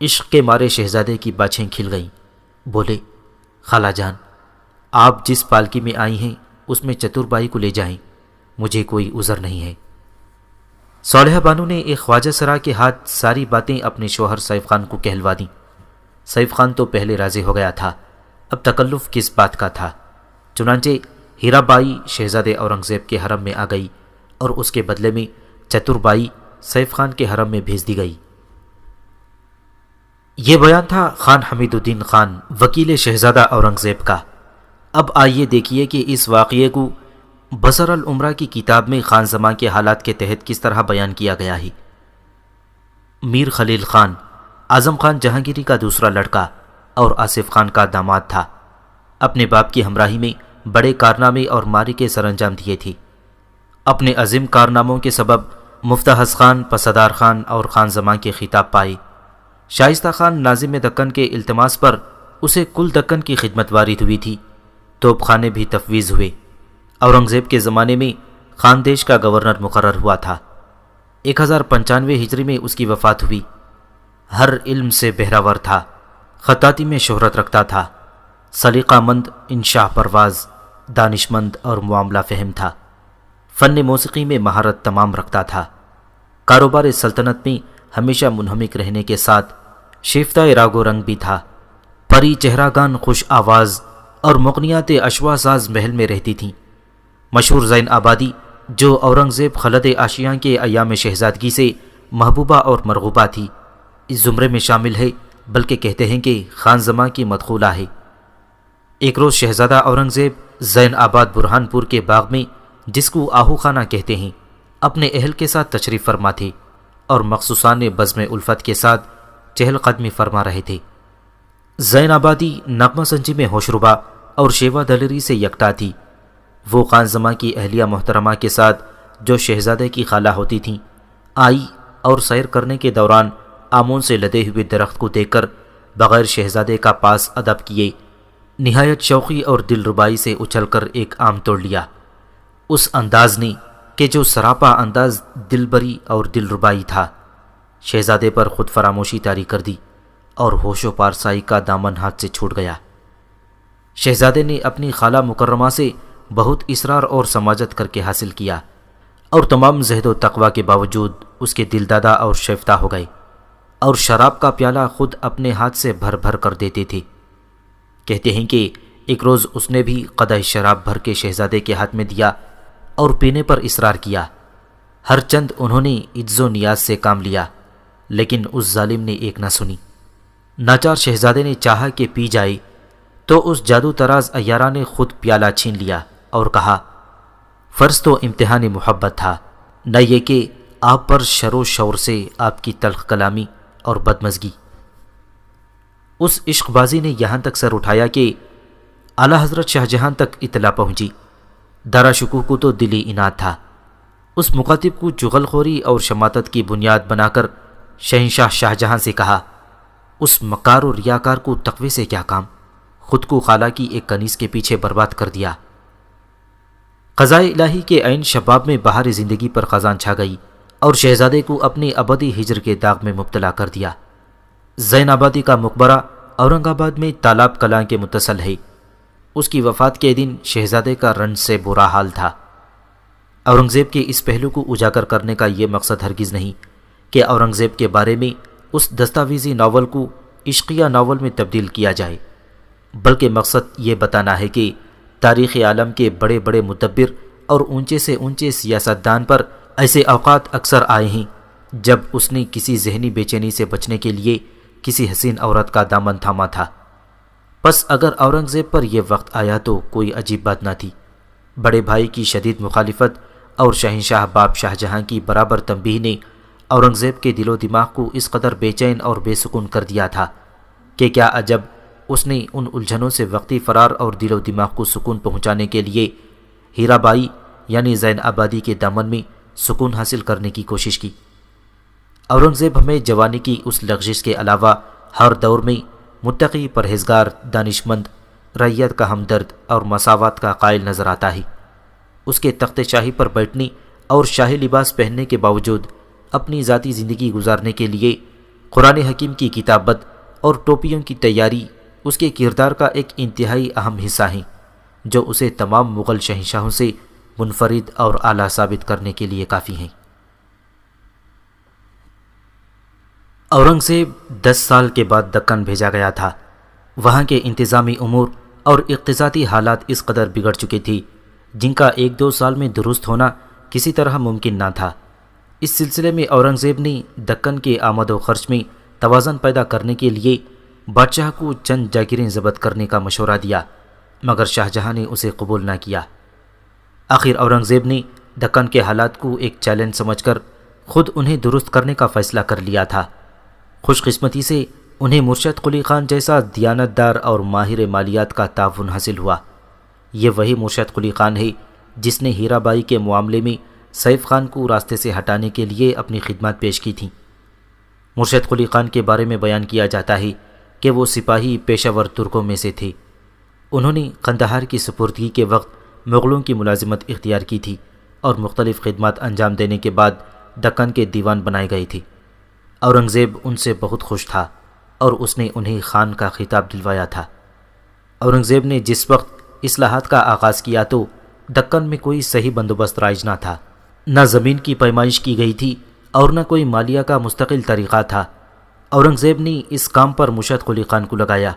عشق کے مارے شہزادے کی باچھیں کھل گئیں، بولے، خالہ جان، آپ جس پالکی میں آئی ہیں اس میں چتر بائی کو لے جائیں، مجھے کوئی عذر نہیں ہے۔ صالحہ بانو نے ایک خواجہ سرا کے ہاتھ ساری باتیں اپنے شوہر سیف خان کو کہلوا دیں۔ سیف خان تو پہلے راضی ہو گیا تھا، اب تکلف کس بات کا تھا۔ چنانچہ ہیرا بائی شہزادے اورنگزیب کے حرم میں آ گئی اور اس کے بدلے میں چتر بائی سیف خان کے حرم میں بھیج دی گئی۔ یہ بیان تھا خان حمید الدین خان وکیل شہزادہ اورنگزیب کا۔ اب آئیے دیکھیے کہ اس واقعے کو بصر العمرہ کی کتاب میں خان زمان کے حالات کے تحت کس طرح بیان کیا گیا ہے۔ میر خلیل خان اعظم خان جہانگیری کا دوسرا لڑکا اور آصف خان کا داماد تھا۔ اپنے باپ کی ہمراہی میں بڑے کارنامے اور معرکے سر انجام دیے تھے۔ اپنے عظیم کارناموں کے سبب مفتحس خان، پسدار خان اور خان زمان کے خطاب پائے۔ شائستہ خان ناظم دکن کے التماس پر اسے کل دکن کی خدمت وارد ہوئی تھی۔ توپ خانے بھی تفویض ہوئے۔ اورنگزیب کے زمانے میں خاندیش کا گورنر مقرر ہوا تھا۔ 1095 ہجری میں اس کی وفات ہوئی۔ ہر علم سے بہراور تھا، خطاطی میں شہرت رکھتا تھا، سلیقہ مند، انشاء پرواز، دانش مند اور معاملہ فہم تھا۔ فن موسیقی میں مہارت تمام رکھتا تھا۔ کاروبار سلطنت میں ہمیشہ منہمک رہنے کے ساتھ شیفتہ راگ و رنگ بھی تھا۔ پری چہراگان خوش آواز اور مغنیات اشوا ساز محل میں رہتی تھیں۔ مشہور زین آبادی جو اورنگزیب خلد آشیاں کے ایام شہزادگی سے محبوبہ اور مرغوبہ تھی، اس زمرے میں شامل ہے، بلکہ کہتے ہیں کہ خان زمان کی مدخولہ ہے۔ ایک روز شہزادہ اورنگزیب زین آباد برہان پور کے باغ میں، جس کو آہو خانہ کہتے ہیں، اپنے اہل کے ساتھ تشریف فرما تھے اور مخصوصان بزم الفت کے ساتھ چہل قدمی فرما رہے تھے۔ زین آبادی نغمہ سنجی میں ہوشربا اور شیوا دلری سے یکتا تھی۔ وہ خان زمان کی اہلیہ محترمہ کے ساتھ جو شہزادے کی خالہ ہوتی تھیں، آئی اور سیر کرنے کے دوران آموں سے لدے ہوئے درخت کو دیکھ کر بغیر شہزادے کا پاس ادب کیے نہایت شوقی اور دل ربائی سے اچھل کر ایک آم توڑ لیا۔ اس انداز نے کہ جو سراپا انداز دل بری اور دل ربائی تھا، شہزادے پر خود فراموشی طاری کر دی اور ہوش و پارسائی کا دامن ہاتھ سے چھوٹ گیا۔ شہزادے نے اپنی خالہ مکرمہ سے بہت اصرار اور سماجت کر کے حاصل کیا، اور تمام زہد و تقوی کے باوجود اس کے دل دادا اور شیفتہ ہو گئے، اور شراب کا پیالہ خود اپنے ہاتھ سے بھر بھر کر دیتے تھے۔ کہتے ہیں کہ ایک روز اس نے بھی قدح شراب بھر کے شہزادے کے ہاتھ میں دیا اور پینے پر اصرار کیا۔ ہر چند انہوں نے عجز و نیاز سے کام لیا، لیکن اس ظالم نے ایک نہ سنی۔ ناچار شہزادے نے چاہا کہ پی جائے تو اس جادو تراز عیارہ نے خود پیالہ چھین لیا اور کہا، فرض تو امتحان محبت تھا، نہ یہ کہ آپ پر شر و شور سے آپ کی تلخ کلامی اور بدمزگی۔ اس عشق بازی نے یہاں تک سر اٹھایا کہ اعلیٰ حضرت شاہ جہاں تک اطلاع پہنچی۔ دارا شکوہ کو تو دلی اناد تھا۔ اس مخاطب کو چغل خوری اور شماتت کی بنیاد بنا کر شہنشاہ شاہ جہاں سے کہا، اس مکار و ریاکار کو تقوی سے کیا کام، خود کو خالہ کی ایک کنیز کے پیچھے برباد کر دیا۔ قضائے الہی کے عین شباب میں بہار زندگی پر خزان چھا گئی اور شہزادے کو اپنی ابدی ہجر کے داغ میں مبتلا کر دیا۔ زین آبادی کا مقبرہ اورنگ آباد میں تالاب کلاں کے متصل ہے۔ اس کی وفات کے دن شہزادے کا رنج سے برا حال تھا۔ اورنگزیب کے اس پہلو کو اجاگر کرنے کا یہ مقصد ہرگز نہیں کہ اورنگزیب کے بارے میں اس دستاویزی ناول کو عشقیہ ناول میں تبدیل کیا جائے، بلکہ مقصد یہ بتانا ہے کہ تاریخ عالم کے بڑے بڑے مدبر اور اونچے سے اونچے سیاستدان پر ایسے اوقات اکثر آئے ہیں جب اس نے کسی ذہنی بے چینی سے بچنے کے لیے کسی حسین عورت کا دامن تھاما تھا۔ پس اگر اورنگزیب پر یہ وقت آیا تو کوئی عجیب بات نہ تھی۔ بڑے بھائی کی شدید مخالفت اور شہنشاہ باب شاہ جہاں کی برابر تنبیہ نے اورنگزیب کے دل و دماغ کو اس قدر بے چین اور بے سکون کر دیا تھا کہ کیا عجب اس نے ان الجھنوں سے وقتی فرار اور دل و دماغ کو سکون پہنچانے کے لیے ہیرا بائی یعنی زین آبادی کے دامن میں سکون حاصل کرنے کی کوشش کی۔ اورنگزیب ہمیں جوانی کی اس لغزش کے علاوہ ہر دور میں متقی، پرہیزگار، دانش مند، رعیت کا ہمدرد اور مساوات کا قائل نظر آتا ہے۔ اس کے تخت شاہی پر بیٹھنے اور شاہی لباس پہننے کے باوجود اپنی ذاتی زندگی گزارنے کے لیے قرآن حکیم کی کتابت اور ٹوپیوں کی تیاری اس کے کردار کا ایک انتہائی اہم حصہ ہیں، جو اسے تمام مغل شہنشاہوں سے منفرد اور اعلیٰ ثابت کرنے کے لیے کافی ہیں۔ اورنگزیب 10 سال کے بعد دکن بھیجا گیا تھا۔ وہاں کے انتظامی امور اور اقتصادی حالات اس قدر بگڑ چکے تھے جن کا 1-2 سال میں درست ہونا کسی طرح ممکن نہ تھا۔ اس سلسلے میں اورنگزیب نے دکن کے آمد و خرچ میں توازن پیدا کرنے کے لیے بادشاہ کو چند جاگیریں ضبط کرنے کا مشورہ دیا، مگر شاہ جہاں نے اسے قبول نہ کیا۔ آخر اورنگزیب نے دکن کے حالات کو ایک چیلنج سمجھ کر خود انہیں درست کرنے کا فیصلہ کر لیا تھا۔ خوش قسمتی سے انہیں مرشد قلی خان جیسا دیانتدار اور ماہر مالیات کا تعاون حاصل ہوا۔ یہ وہی مرشد قلی خان ہے جس نے ہیرا بائی کے معاملے میں سیف خان کو راستے سے ہٹانے کے لیے اپنی خدمات پیش کی تھیں۔ مرشد قلی خان کے بارے میں بیان کیا جاتا ہے کہ وہ سپاہی پیشہ ور ترکوں میں سے تھے۔ انہوں نے قندھار کی سپردگی کے وقت مغلوں کی ملازمت اختیار کی تھی اور مختلف خدمات انجام دینے کے بعد دکن کے دیوان بنائے گئے تھے۔ اورنگزیب ان سے بہت خوش تھا اور اس نے انہیں خان کا خطاب دلوایا تھا۔ اورنگزیب نے جس وقت اصلاحات کا آغاز کیا تو دکن میں کوئی صحیح بندوبست رائج نہ تھا، نہ زمین کی پیمائش کی گئی تھی اور نہ کوئی مالیہ کا مستقل طریقہ تھا۔ اورنگزیب نے اس کام پر مرشد قلی خان کو لگایا۔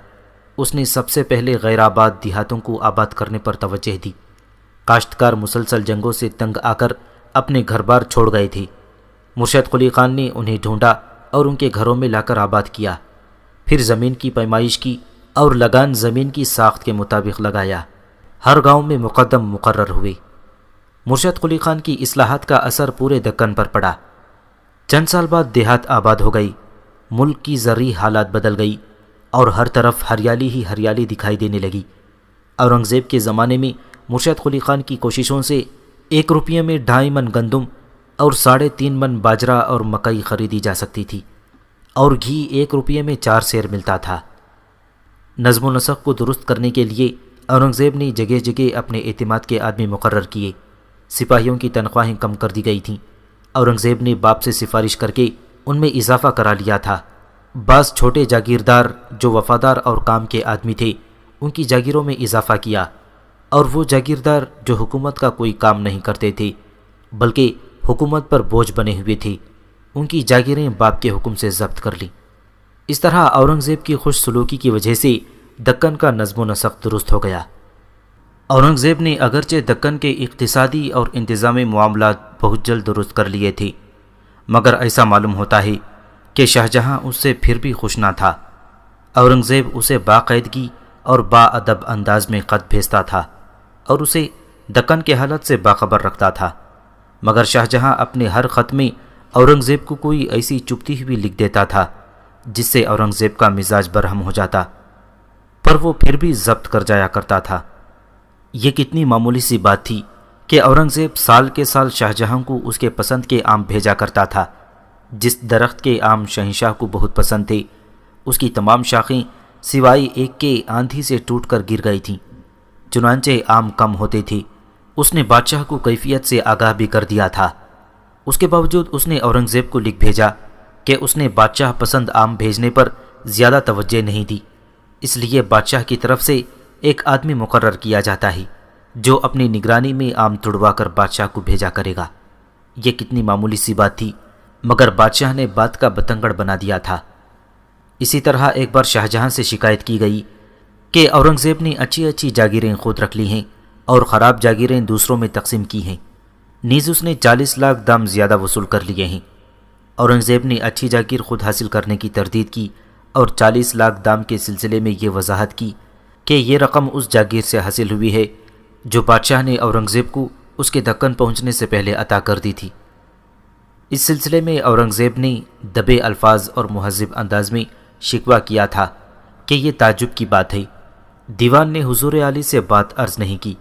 اس نے سب سے پہلے غیر آباد دیہاتوں کو آباد کرنے پر توجہ دی۔ کاشتکار مسلسل جنگوں سے تنگ آ کر اپنے گھر بار چھوڑ گئے تھے۔ مرشد قلی خان نے انہیں ڈھونڈا اور ان کے گھروں میں لا کر آباد کیا، پھر زمین کی پیمائش کی اور لگان زمین کی ساخت کے مطابق لگایا۔ ہر گاؤں میں مقدم مقرر ہوئے۔ مرشد قلی خان کی اصلاحات کا اثر پورے دکن پر پڑا۔ چند سال بعد دیہات آباد ہو گئی، ملک کی زرعی حالات بدل گئی اور ہر طرف ہریالی ہی ہریالی دکھائی دینے لگی۔ اورنگزیب کے زمانے میں مرشد قلی خان کی کوششوں سے 1 روپیے میں 2.5 من گندم اور 3.5 من باجرہ اور مکئی خریدی جا سکتی تھی، اور گھی 1 روپیے میں 4 سیر ملتا تھا۔ نظم و نسق کو درست کرنے کے لیے اورنگزیب نے جگہ جگہ اپنے اعتماد کے آدمی مقرر کیے۔ سپاہیوں کی تنخواہیں کم کر دی گئی تھیں۔ اورنگزیب نے باپ سے سفارش کر کے ان میں اضافہ کرا لیا تھا۔ بعض چھوٹے جاگیردار جو وفادار اور کام کے آدمی تھے ان کی جاگیروں میں اضافہ کیا، اور وہ جاگیردار جو حکومت کا کوئی کام نہیں کرتے تھے بلکہ حکومت پر بوجھ بنے ہوئے تھے ان کی جاگیریں باپ کے حکم سے ضبط کر لیں۔ اس طرح اورنگزیب کی خوش سلوکی کی وجہ سے دکن کا نظم و نسق درست ہو گیا۔ اورنگزیب نے اگرچہ دکن کے اقتصادی اور انتظامی معاملات بہت جلد درست کر لیے تھے، مگر ایسا معلوم ہوتا ہے کہ شاہجہاں اس سے پھر بھی خوش نہ تھا۔ اورنگزیب اسے باقاعدگی اور با ادب انداز میں خط بھیجتا تھا اور اسے دکن کے حالت سے باخبر رکھتا تھا، مگر شاہجہاں اپنے ہر خط میں اورنگزیب کو کوئی ایسی چبھتی ہوئی لکھ دیتا تھا جس سے اورنگزیب کا مزاج برہم ہو جاتا، پر وہ پھر بھی ضبط کر جایا کرتا تھا۔ یہ کتنی معمولی سی بات تھی کہ اورنگزیب سال کے سال شاہجہاں کو اس کے پسند کے آم بھیجا کرتا تھا۔ جس درخت کے آم شہنشاہ کو بہت پسند تھے اس کی تمام شاخیں سوائے ایک کے آندھی سے ٹوٹ کر گر گئی تھیں، چنانچہ آم کم ہوتے تھے۔ اس نے بادشاہ کو کیفیت سے آگاہ بھی کر دیا تھا۔ اس کے باوجود اس نے اورنگزیب کو لکھ بھیجا کہ اس نے بادشاہ پسند آم بھیجنے پر زیادہ توجہ نہیں دی، اس لیے بادشاہ کی طرف سے ایک آدمی مقرر کیا جاتا ہے جو اپنی نگرانی میں آم تڑوا کر بادشاہ کو بھیجا کرے گا۔ یہ کتنی معمولی سی بات تھی، مگر بادشاہ نے بات کا بتنگڑ بنا دیا تھا۔ اسی طرح ایک بار شاہجہاں سے شکایت کی گئی کہ اورنگزیب نے اچھی اچھی جاگیریں خود رکھ لی ہیں اور خراب جاگیریں دوسروں میں تقسیم کی ہیں، نیز اس نے 40 لاکھ دام زیادہ وصول کر لیے ہیں۔ اورنگزیب نے اچھی جاگیر خود حاصل کرنے کی تردید کی اور 40 لاکھ دام کے سلسلے میں یہ وضاحت کی کہ یہ رقم اس جاگیر سے حاصل ہوئی ہے جو بادشاہ نے اورنگزیب کو اس کے دکن پہنچنے سے پہلے عطا کر دی تھی۔ اس سلسلے میں اورنگزیب نے دبے الفاظ اور مہذب انداز میں شکوہ کیا تھا کہ یہ تعجب کی بات ہے۔ دیوان نے حضور عالی سے بات عرض نہیں کی،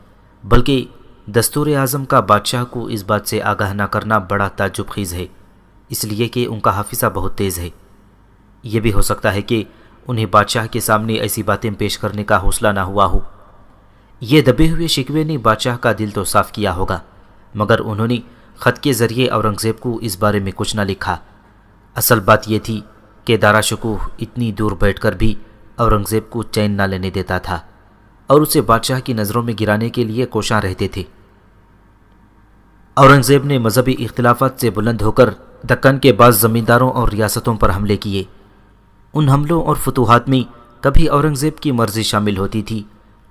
بلکہ دستور اعظم کا بادشاہ کو اس بات سے آگاہ نہ کرنا بڑا تعجب خیز ہے، اس لیے کہ ان کا حافظہ بہت تیز ہے۔ یہ بھی ہو سکتا ہے کہ انہیں بادشاہ کے سامنے ایسی باتیں پیش کرنے کا حوصلہ نہ ہوا ہو۔ یہ دبے ہوئے شکوے نے بادشاہ کا دل تو صاف کیا ہوگا، مگر انہوں نے خط کے ذریعے اورنگزیب کو اس بارے میں کچھ نہ لکھا۔ اصل بات یہ تھی کہ دارا شکوہ اتنی دور بیٹھ کر بھی اورنگزیب کو چین نہ لینے دیتا تھا اور اسے بادشاہ کی نظروں میں گرانے کے لیے کوشاں رہتے تھے۔ اورنگزیب نے مذہبی اختلافات سے بلند ہو کر دکن کے بعض زمینداروں اور ریاستوں پر حملے کیے۔ ان حملوں اور فتوحات میں کبھی اورنگزیب کی مرضی شامل ہوتی تھی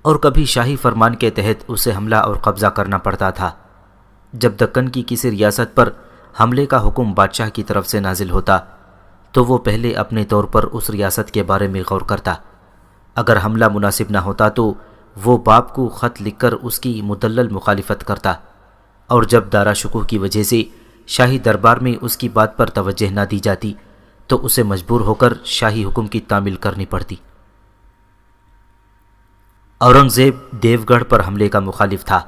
اور کبھی شاہی فرمان کے تحت اسے حملہ اور قبضہ کرنا پڑتا تھا۔ جب دکن کی کسی ریاست پر حملے کا حکم بادشاہ کی طرف سے نازل ہوتا تو وہ پہلے اپنے طور پر اس ریاست کے بارے میں غور کرتا۔ اگر حملہ مناسب نہ ہوتا تو وہ باپ کو خط لکھ کر اس کی مدلل مخالفت کرتا۔ اور جب دارا شکوہ کی وجہ سے شاہی دربار میں اس کی بات پر توجہ نہ دی جاتی تو اسے مجبور ہو کر شاہی حکم کی تعمیل کرنی پڑتی۔ اورنگزیب دیو گڑھ پر حملے کا مخالف تھا۔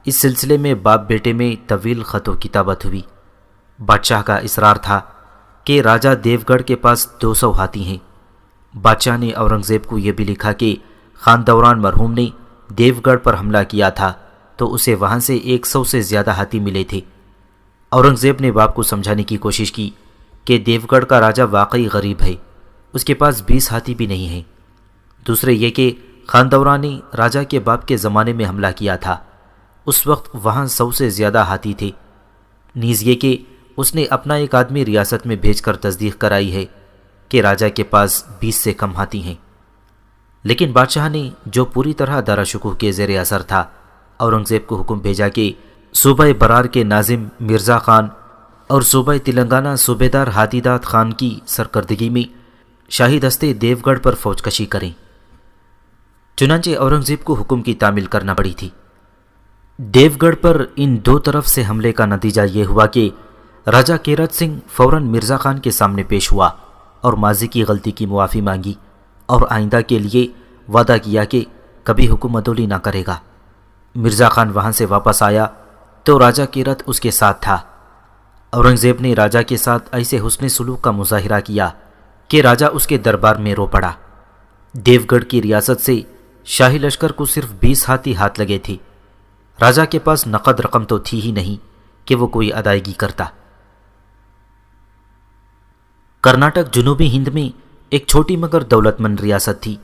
اس سلسلے میں باپ بیٹے میں طویل خط و کتابت ہوئی۔ بادشاہ کا اصرار تھا کہ راجہ دیو گڑھ کے پاس 200 ہاتھی ہیں۔ بادشاہ نے اورنگزیب کو یہ بھی لکھا کہ خاندوران مرحوم نے دیو گڑھ پر حملہ کیا تھا تو اسے وہاں سے 100 سے زیادہ ہاتھی ملے تھے۔ اورنگزیب نے باپ کو سمجھانے کی کوشش کی کہ دیو گڑھ کا راجہ واقعی غریب ہے، اس کے پاس 20 ہاتھی بھی نہیں ہیں۔ دوسرے یہ کہ خاندوران نے راجہ کے باپ کے زمانے میں حملہ کیا تھا، اس وقت وہاں 100 سے زیادہ ہاتھی تھے۔ نیز یہ کہ اس نے اپنا ایک آدمی ریاست میں بھیج کر تصدیق کرائی ہے کہ راجہ کے پاس 20 سے کم ہاتھی ہیں۔ لیکن بادشاہ نے، جو پوری طرح دارا شکوہ کے زیر اثر تھا، اورنگزیب کو حکم بھیجا کہ صوبہ برار کے ناظم مرزا خان اور صوبہ تلنگانہ صوبے دار ہاتھی داد خان کی سرکردگی میں شاہی دستے دیو گڑھ پر فوج کشی کریں۔ چنانچہ اورنگزیب کو حکم کی تعمیل کرنا پڑی تھی۔ دیو گڑھ پر ان دو طرف سے حملے کا نتیجہ یہ ہوا کہ راجہ کیرت سنگھ فوراً مرزا خان کے سامنے پیش ہوا اور ماضی کی غلطی کی معافی مانگی اور آئندہ کے لیے وعدہ کیا کہ کبھی حکم عدولی نہ کرے گا۔ مرزا خان وہاں سے واپس آیا تو راجہ کیرت اس کے ساتھ تھا۔ اورنگزیب نے راجہ کے ساتھ ایسے حسن سلوک کا مظاہرہ کیا کہ راجہ اس کے دربار میں رو پڑا۔ دیو گڑھ کی ریاست سے شاہی لشکر کو صرف 20 ہاتھی ہاتھ لگے تھے۔ راجہ کے پاس نقد رقم تو تھی ہی نہیں کہ وہ کوئی ادائیگی کرتا۔ کرناٹک جنوبی ہند میں ایک چھوٹی مگر دولت مند ریاست تھی۔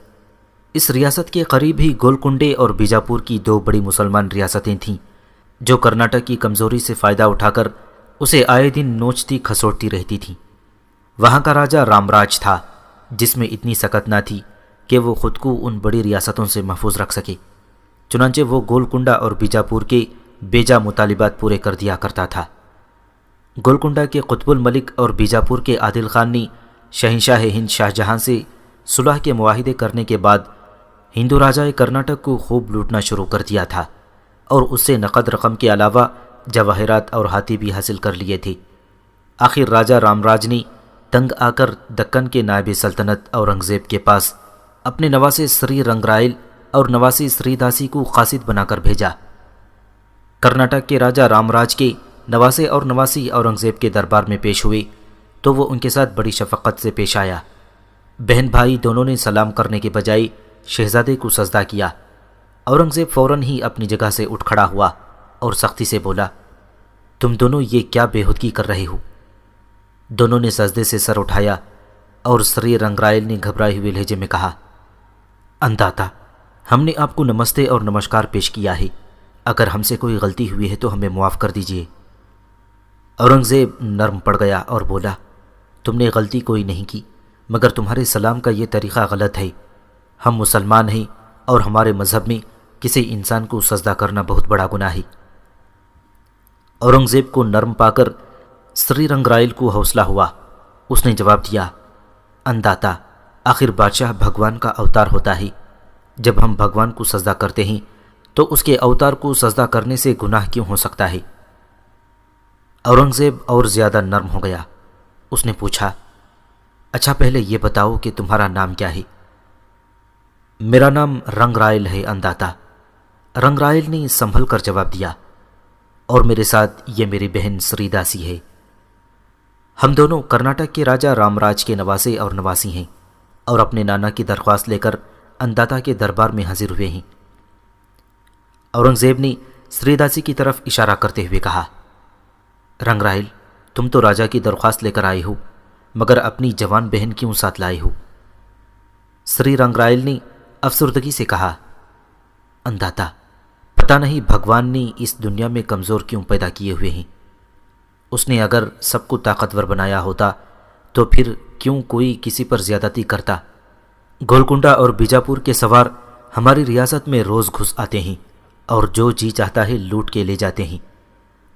اس ریاست کے قریب ہی گولکنڈے اور بیجاپور کی 2 بڑی مسلمان ریاستیں تھیں جو کرناٹک کی کمزوری سے فائدہ اٹھا کر اسے آئے دن نوچتی کھسوٹتی رہتی تھیں۔ وہاں کا راجہ رام راج تھا جس میں اتنی سکت نہ تھی کہ وہ خود کو ان بڑی ریاستوں سے محفوظ رکھ سکے، چنانچہ وہ گولکنڈہ اور بیجاپور کے بیجا مطالبات پورے کر دیا کرتا تھا۔ گولکنڈہ کے قطب الملک اور بیجاپور کے عادل خان نے شہنشاہ ہند شاہ جہاں سے صلح کے معاہدے کرنے کے بعد ہندو راجہ کرناٹک کو خوب لوٹنا شروع کر دیا تھا اور اس سے نقد رقم کے علاوہ جواہرات اور ہاتھی بھی حاصل کر لیے تھے۔ آخر راجہ رام راج نے تنگ آ کر دکن کے نائب سلطنت اورنگزیب کے پاس اپنے نواسے سری رنگرائل اور نواسی سری داسی کو قاصد بنا کر بھیجا۔ کرناٹک کے راجہ رام راج کے نواسے اور نواسی اورنگزیب کے دربار میں پیش ہوئے تو وہ ان کے ساتھ بڑی شفقت سے پیش آیا۔ بہن بھائی دونوں نے سلام کرنے کے بجائے شہزادے کو سجدہ کیا۔ اورنگزیب فوراً ہی اپنی جگہ سے اٹھ کھڑا ہوا اور سختی سے بولا، تم دونوں یہ کیا بےہودگی کر رہے ہو؟ دونوں نے سجدے سے سر اٹھایا اور سری رنگرائل نے گھبرائے ہوئے لہجے میں کہا، انداتا، ہم نے آپ کو نمستے اور نمسکار پیش کیا ہے، اگر ہم سے کوئی غلطی ہوئی ہے تو ہمیں معاف کر دیجیے۔ اورنگزیب نرم پڑ گیا اور بولا، تم نے غلطی کوئی نہیں کی، مگر تمہارے سلام کا یہ طریقہ غلط ہے۔ ہم مسلمان ہیں اور ہمارے مذہب میں کسی انسان کو سجدہ کرنا بہت بڑا گناہ ہے۔ اورنگزیب کو نرم پا کر سری رنگرائل کو حوصلہ ہوا۔ اس نے جواب دیا، انداتا، آخر بادشاہ بھگوان کا اوتار ہوتا ہے۔ جب ہم بھگوان کو سجدہ کرتے ہیں تو اس کے اوتار کو سجدہ کرنے سے گناہ کیوں ہو سکتا ہے؟ اورنگزیب اور زیادہ نرم ہو گیا۔ اس نے پوچھا، اچھا پہلے یہ بتاؤ کہ تمہارا نام کیا ہے؟ میرا نام رنگرائل ہے انداتا، رنگرائل نے سنبھل کر جواب دیا، اور میرے ساتھ یہ میری بہن سری داسی ہے۔ ہم دونوں کرناٹک کے راجہ رام راج کے نواسے اور نواسی ہیں اور اپنے نانا کی درخواست لے کر انداتا کے دربار میں حاضر ہوئے ہیں۔ اورنگزیب نے سری داسی کی طرف اشارہ کرتے ہوئے کہا، رنگرائل، تم تو راجہ کی درخواست لے کر آئے ہو، مگر اپنی جوان بہن کیوں ساتھ لائے ہو؟ سری رنگرائل نے افسردگی سے کہا، انداتا، پتہ نہیں بھگوان نے اس دنیا میں کمزور کیوں پیدا کیے ہوئے ہیں۔ اس نے اگر سب کو طاقتور بنایا ہوتا تو پھر کیوں کوئی کسی پر زیادتی کرتا؟ گولکنڈہ اور بیجاپور کے سوار ہماری ریاست میں روز گھس آتے ہیں اور جو جی چاہتا ہے لوٹ کے لے جاتے ہیں۔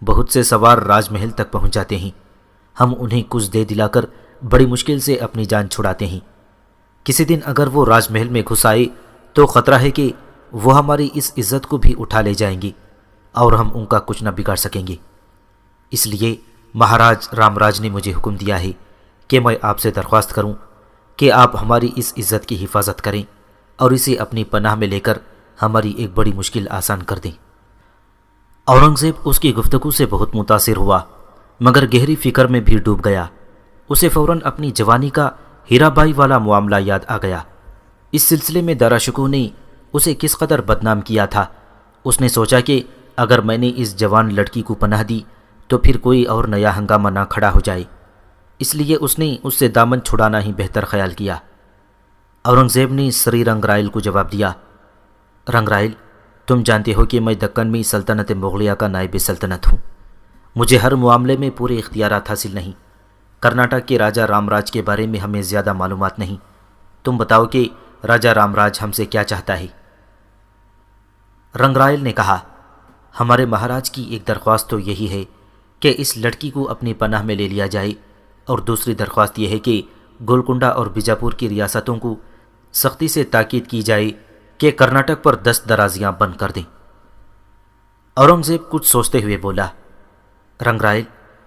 بہت سے سوار راج محل تک پہنچ جاتے ہیں۔ ہم انہیں کچھ دے دلا کر بڑی مشکل سے اپنی جان چھڑاتے ہیں۔ کسی دن اگر وہ راج محل میں گھس آئے تو خطرہ ہے کہ وہ ہماری اس عزت کو بھی اٹھا لے جائیں گے اور ہم ان کا کچھ نہ بگاڑ سکیں گے۔ اس لیے مہاراج رام راج نے مجھے حکم دیا ہے کہ میں آپ سے درخواست کروں کہ آپ ہماری اس عزت کی حفاظت کریں اور اسے اپنی پناہ میں لے کر ہماری ایک بڑی مشکل آسان کر دیں۔ اورنگزیب اس کی گفتگو سے بہت متاثر ہوا، مگر گہری فکر میں بھی ڈوب گیا۔ اسے فوراً اپنی جوانی کا ہیرا بائی والا معاملہ یاد آ گیا۔ اس سلسلے میں دارا شکوہ نے اسے کس قدر بدنام کیا تھا۔ اس نے سوچا کہ اگر میں نے اس جوان لڑکی کو پناہ دی تو پھر کوئی اور نیا ہنگامہ نہ کھڑا ہو جائے، اس لیے اس نے اس سے دامن چھڑانا ہی بہتر خیال کیا۔ اورنگزیب نے سری رنگرائل کو جواب دیا، رنگرائل، تم جانتے ہو کہ میں دکن میں سلطنت مغلیہ کا نائب سلطنت ہوں۔ مجھے ہر معاملے میں پورے اختیارات حاصل نہیں۔ کرناٹک کے راجہ رام راج کے بارے میں ہمیں زیادہ معلومات نہیں۔ تم بتاؤ کہ راجہ رام راج ہم سے کیا چاہتا ہے؟ رنگرائل نے کہا، ہمارے مہاراج کی ایک درخواست تو یہی ہے کہ اس لڑکی کو اپنی پناہ میں لے لیا جائے، اور دوسری درخواست یہ ہے کہ گولکنڈہ اور بیجاپور کی ریاستوں کو سختی سے تاکید کی جائے کہ کرناٹک پر دست درازیاں بند کر دیں۔ اورنگزیب کچھ سوچتے ہوئے بولا، رنگرائل،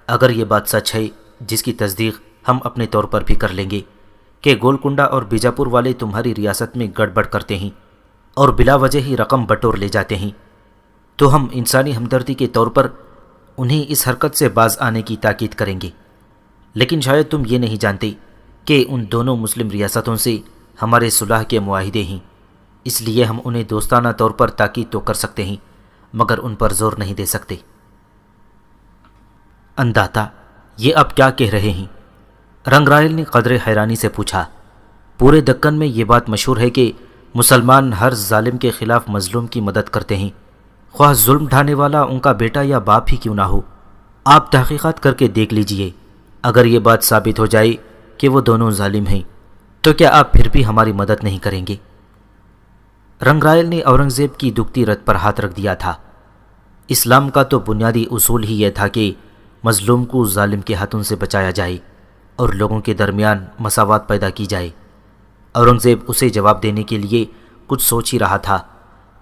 اگر یہ بات سچ ہے، جس کی تصدیق ہم اپنے طور پر بھی کر لیں گے، کہ گولکنڈہ اور بیجاپور والے تمہاری ریاست میں گڑبڑ کرتے ہیں اور بلا وجہ ہی رقم بٹور لے جاتے ہیں، تو ہم انسانی ہمدردی کے طور پر انہیں اس حرکت سے باز آنے کی تاکید کریں گے۔ لیکن شاید تم یہ نہیں جانتے کہ ان دونوں مسلم ریاستوں سے ہمارے صلح کے معاہدے ہیں، اس لیے ہم انہیں دوستانہ طور پر تاکید تو کر سکتے ہیں مگر ان پر زور نہیں دے سکتے۔ انداتا، یہ اب کیا کہہ رہے ہیں؟ رنگرائل نے قدر حیرانی سے پوچھا۔ پورے دکن میں یہ بات مشہور ہے کہ مسلمان ہر ظالم کے خلاف مظلوم کی مدد کرتے ہیں، خواہ ظلم ڈھانے والا ان کا بیٹا یا باپ ہی کیوں نہ ہو۔ آپ تحقیقات کر کے دیکھ لیجئے، اگر یہ بات ثابت ہو جائے کہ وہ دونوں ظالم ہیں تو کیا آپ پھر بھی ہماری مدد نہیں کریں گے؟ رنگرائل نے اورنگزیب کی دکھتی رت پر ہاتھ رکھ دیا تھا۔ اسلام کا تو بنیادی اصول ہی یہ تھا کہ مظلوم کو ظالم کے ہاتھوں سے بچایا جائے اور لوگوں کے درمیان مساوات پیدا کی جائے۔ اورنگزیب اسے جواب دینے کے لیے کچھ سوچ ہی رہا تھا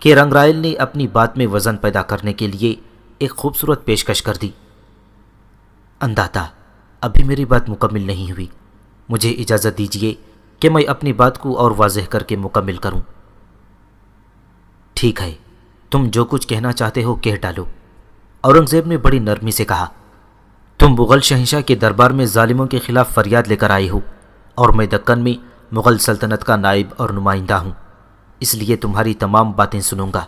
کہ رنگرائل نے اپنی بات میں وزن پیدا کرنے کے لیے ایک خوبصورت پیشکش کر دی۔ انداتا، ابھی میری بات مکمل نہیں ہوئی، مجھے اجازت دیجیے کہ میں اپنی بات کو اور واضح کر کے مکمل کروں۔ ٹھیک ہے، تم جو کچھ کہنا چاہتے ہو کہہ ڈالو، اورنگزیب نے بڑی نرمی سے کہا۔ تم مغل شہنشاہ کے دربار میں ظالموں کے خلاف فریاد لے کر آئے ہو، اور میں دکن میں مغل سلطنت کا نائب اور نمائندہ ہوں، اس لیے تمہاری تمام باتیں سنوں گا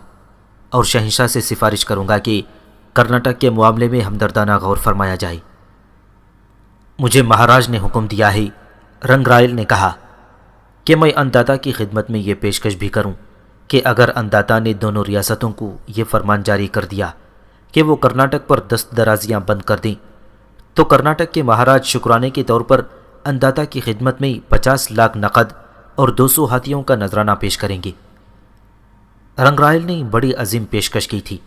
اور شہنشاہ سے سفارش کروں گا کہ کرناٹک کے معاملے میں ہمدردانہ غور فرمایا جائے۔ مجھے مہاراج نے حکم دیا ہے، رنگرائل نے کہا، کہ میں انداتا کی خدمت میں یہ پیشکش بھی کروں کہ اگر انداتا نے دونوں ریاستوں کو یہ فرمان جاری کر دیا کہ وہ کرناٹک پر دست درازیاں بند کر دیں، تو کرناٹک کے مہاراج شکرانے کے طور پر انداتا کی خدمت میں 50 لاکھ نقد اور 200 ہاتھیوں کا نذرانہ پیش کریں گے۔ رنگرائل نے بڑی عظیم پیشکش کی تھی۔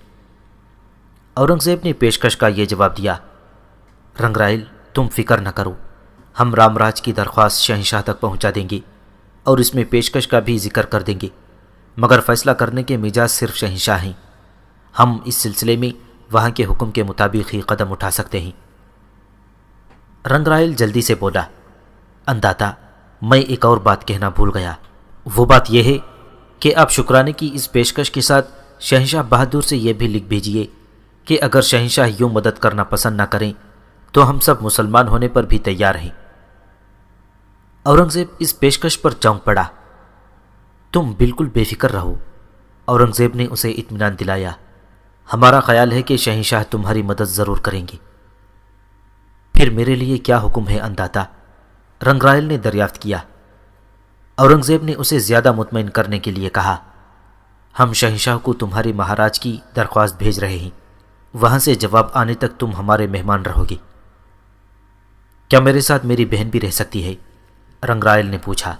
اورنگزیب نے پیشکش کا یہ جواب دیا، رنگرائل، تم فکر نہ کرو، ہم رام راج کی درخواست شہنشاہ تک پہنچا دیں گے اور اس میں پیشکش کا بھی ذکر کر دیں گے، مگر فیصلہ کرنے کے مجاز صرف شہنشاہ ہیں۔ ہم اس سلسلے میں وہاں کے حکم کے مطابق ہی قدم اٹھا سکتے ہیں۔ رنگرائل جلدی سے بولا، انداتا، میں ایک اور بات کہنا بھول گیا۔ وہ بات یہ ہے کہ آپ شکرانے کی اس پیشکش کے ساتھ شہنشاہ بہادر سے یہ بھی لکھ بھیجیے کہ اگر شہنشاہ یوں مدد کرنا پسند نہ کریں تو ہم سب مسلمان ہونے پر بھی تیار ہیں۔ اورنگزیب اس پیشکش پر چونک پڑا۔ تم بالکل بے فکر رہو، اورنگزیب نے اسے اطمینان دلایا، ہمارا خیال ہے کہ شہنشاہ تمہاری مدد ضرور کریں گے۔ پھر میرے لیے کیا حکم ہے انداتا؟ رنگرائل نے دریافت کیا۔ اورنگزیب نے اسے زیادہ مطمئن کرنے کے لیے کہا، ہم شہنشاہ کو تمہارے مہاراج کی درخواست بھیج رہے ہیں، وہاں سے جواب آنے تک تم ہمارے مہمان رہو گے۔ کیا میرے ساتھ میری بہن بھی رہ سکتی ہے؟ رنگرائل نے پوچھا۔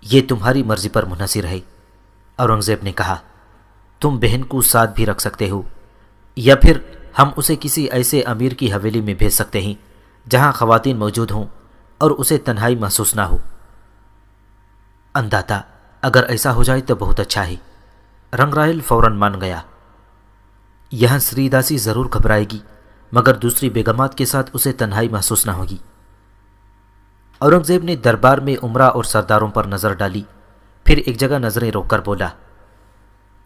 یہ تمہاری مرضی پر منحصر ہے، اورنگزیب نے کہا۔ تم بہن کو ساتھ بھی رکھ سکتے ہو، یا پھر ہم اسے کسی ایسے امیر کی حویلی میں بھیج سکتے ہیں جہاں خواتین موجود ہوں اور اسے تنہائی محسوس نہ ہو۔ انداتا، اگر ایسا ہو جائے تو بہت اچھا ہے۔ رنگرائل فوراً مان گیا۔ یہاں سری داسی ضرور گھبرائے گی، مگر دوسری بیگمات کے ساتھ اسے تنہائی محسوس نہ ہوگی۔ اورنگزیب نے دربار میں عمرا اور سرداروں پر نظر ڈالی، پھر ایک جگہ نظریں روک کر بولا،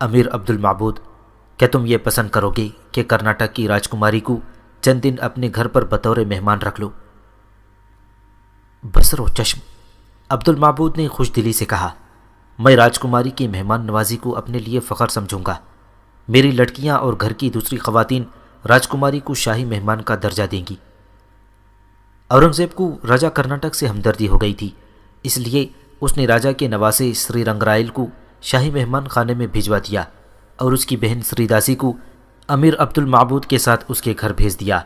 امیر عبد المعبود، کیا تم یہ پسند کرو گے کہ کرناٹک کی راجکماری کو چند دن اپنے گھر پر بطور مہمان رکھ لو؟ بصر و چشم، عبد المعبود نے خوش دلی سے کہا، میں راجکماری کی مہمان نوازی کو اپنے لیے فخر سمجھوں گا۔ میری لڑکیاں اور گھر کی دوسری خواتین راجکماری کو شاہی مہمان کا درجہ دیں گی۔ اورنگزیب کو راجہ کرناٹک سے ہمدردی ہو گئی تھی، اس لیے اس نے راجہ کے نواسے سری رنگرائل کو شاہی مہمان خانے میں بھجوا دیا اور اس کی بہن سری داسی کو امیر عبد المعبود کے ساتھ اس کے گھر بھیج دیا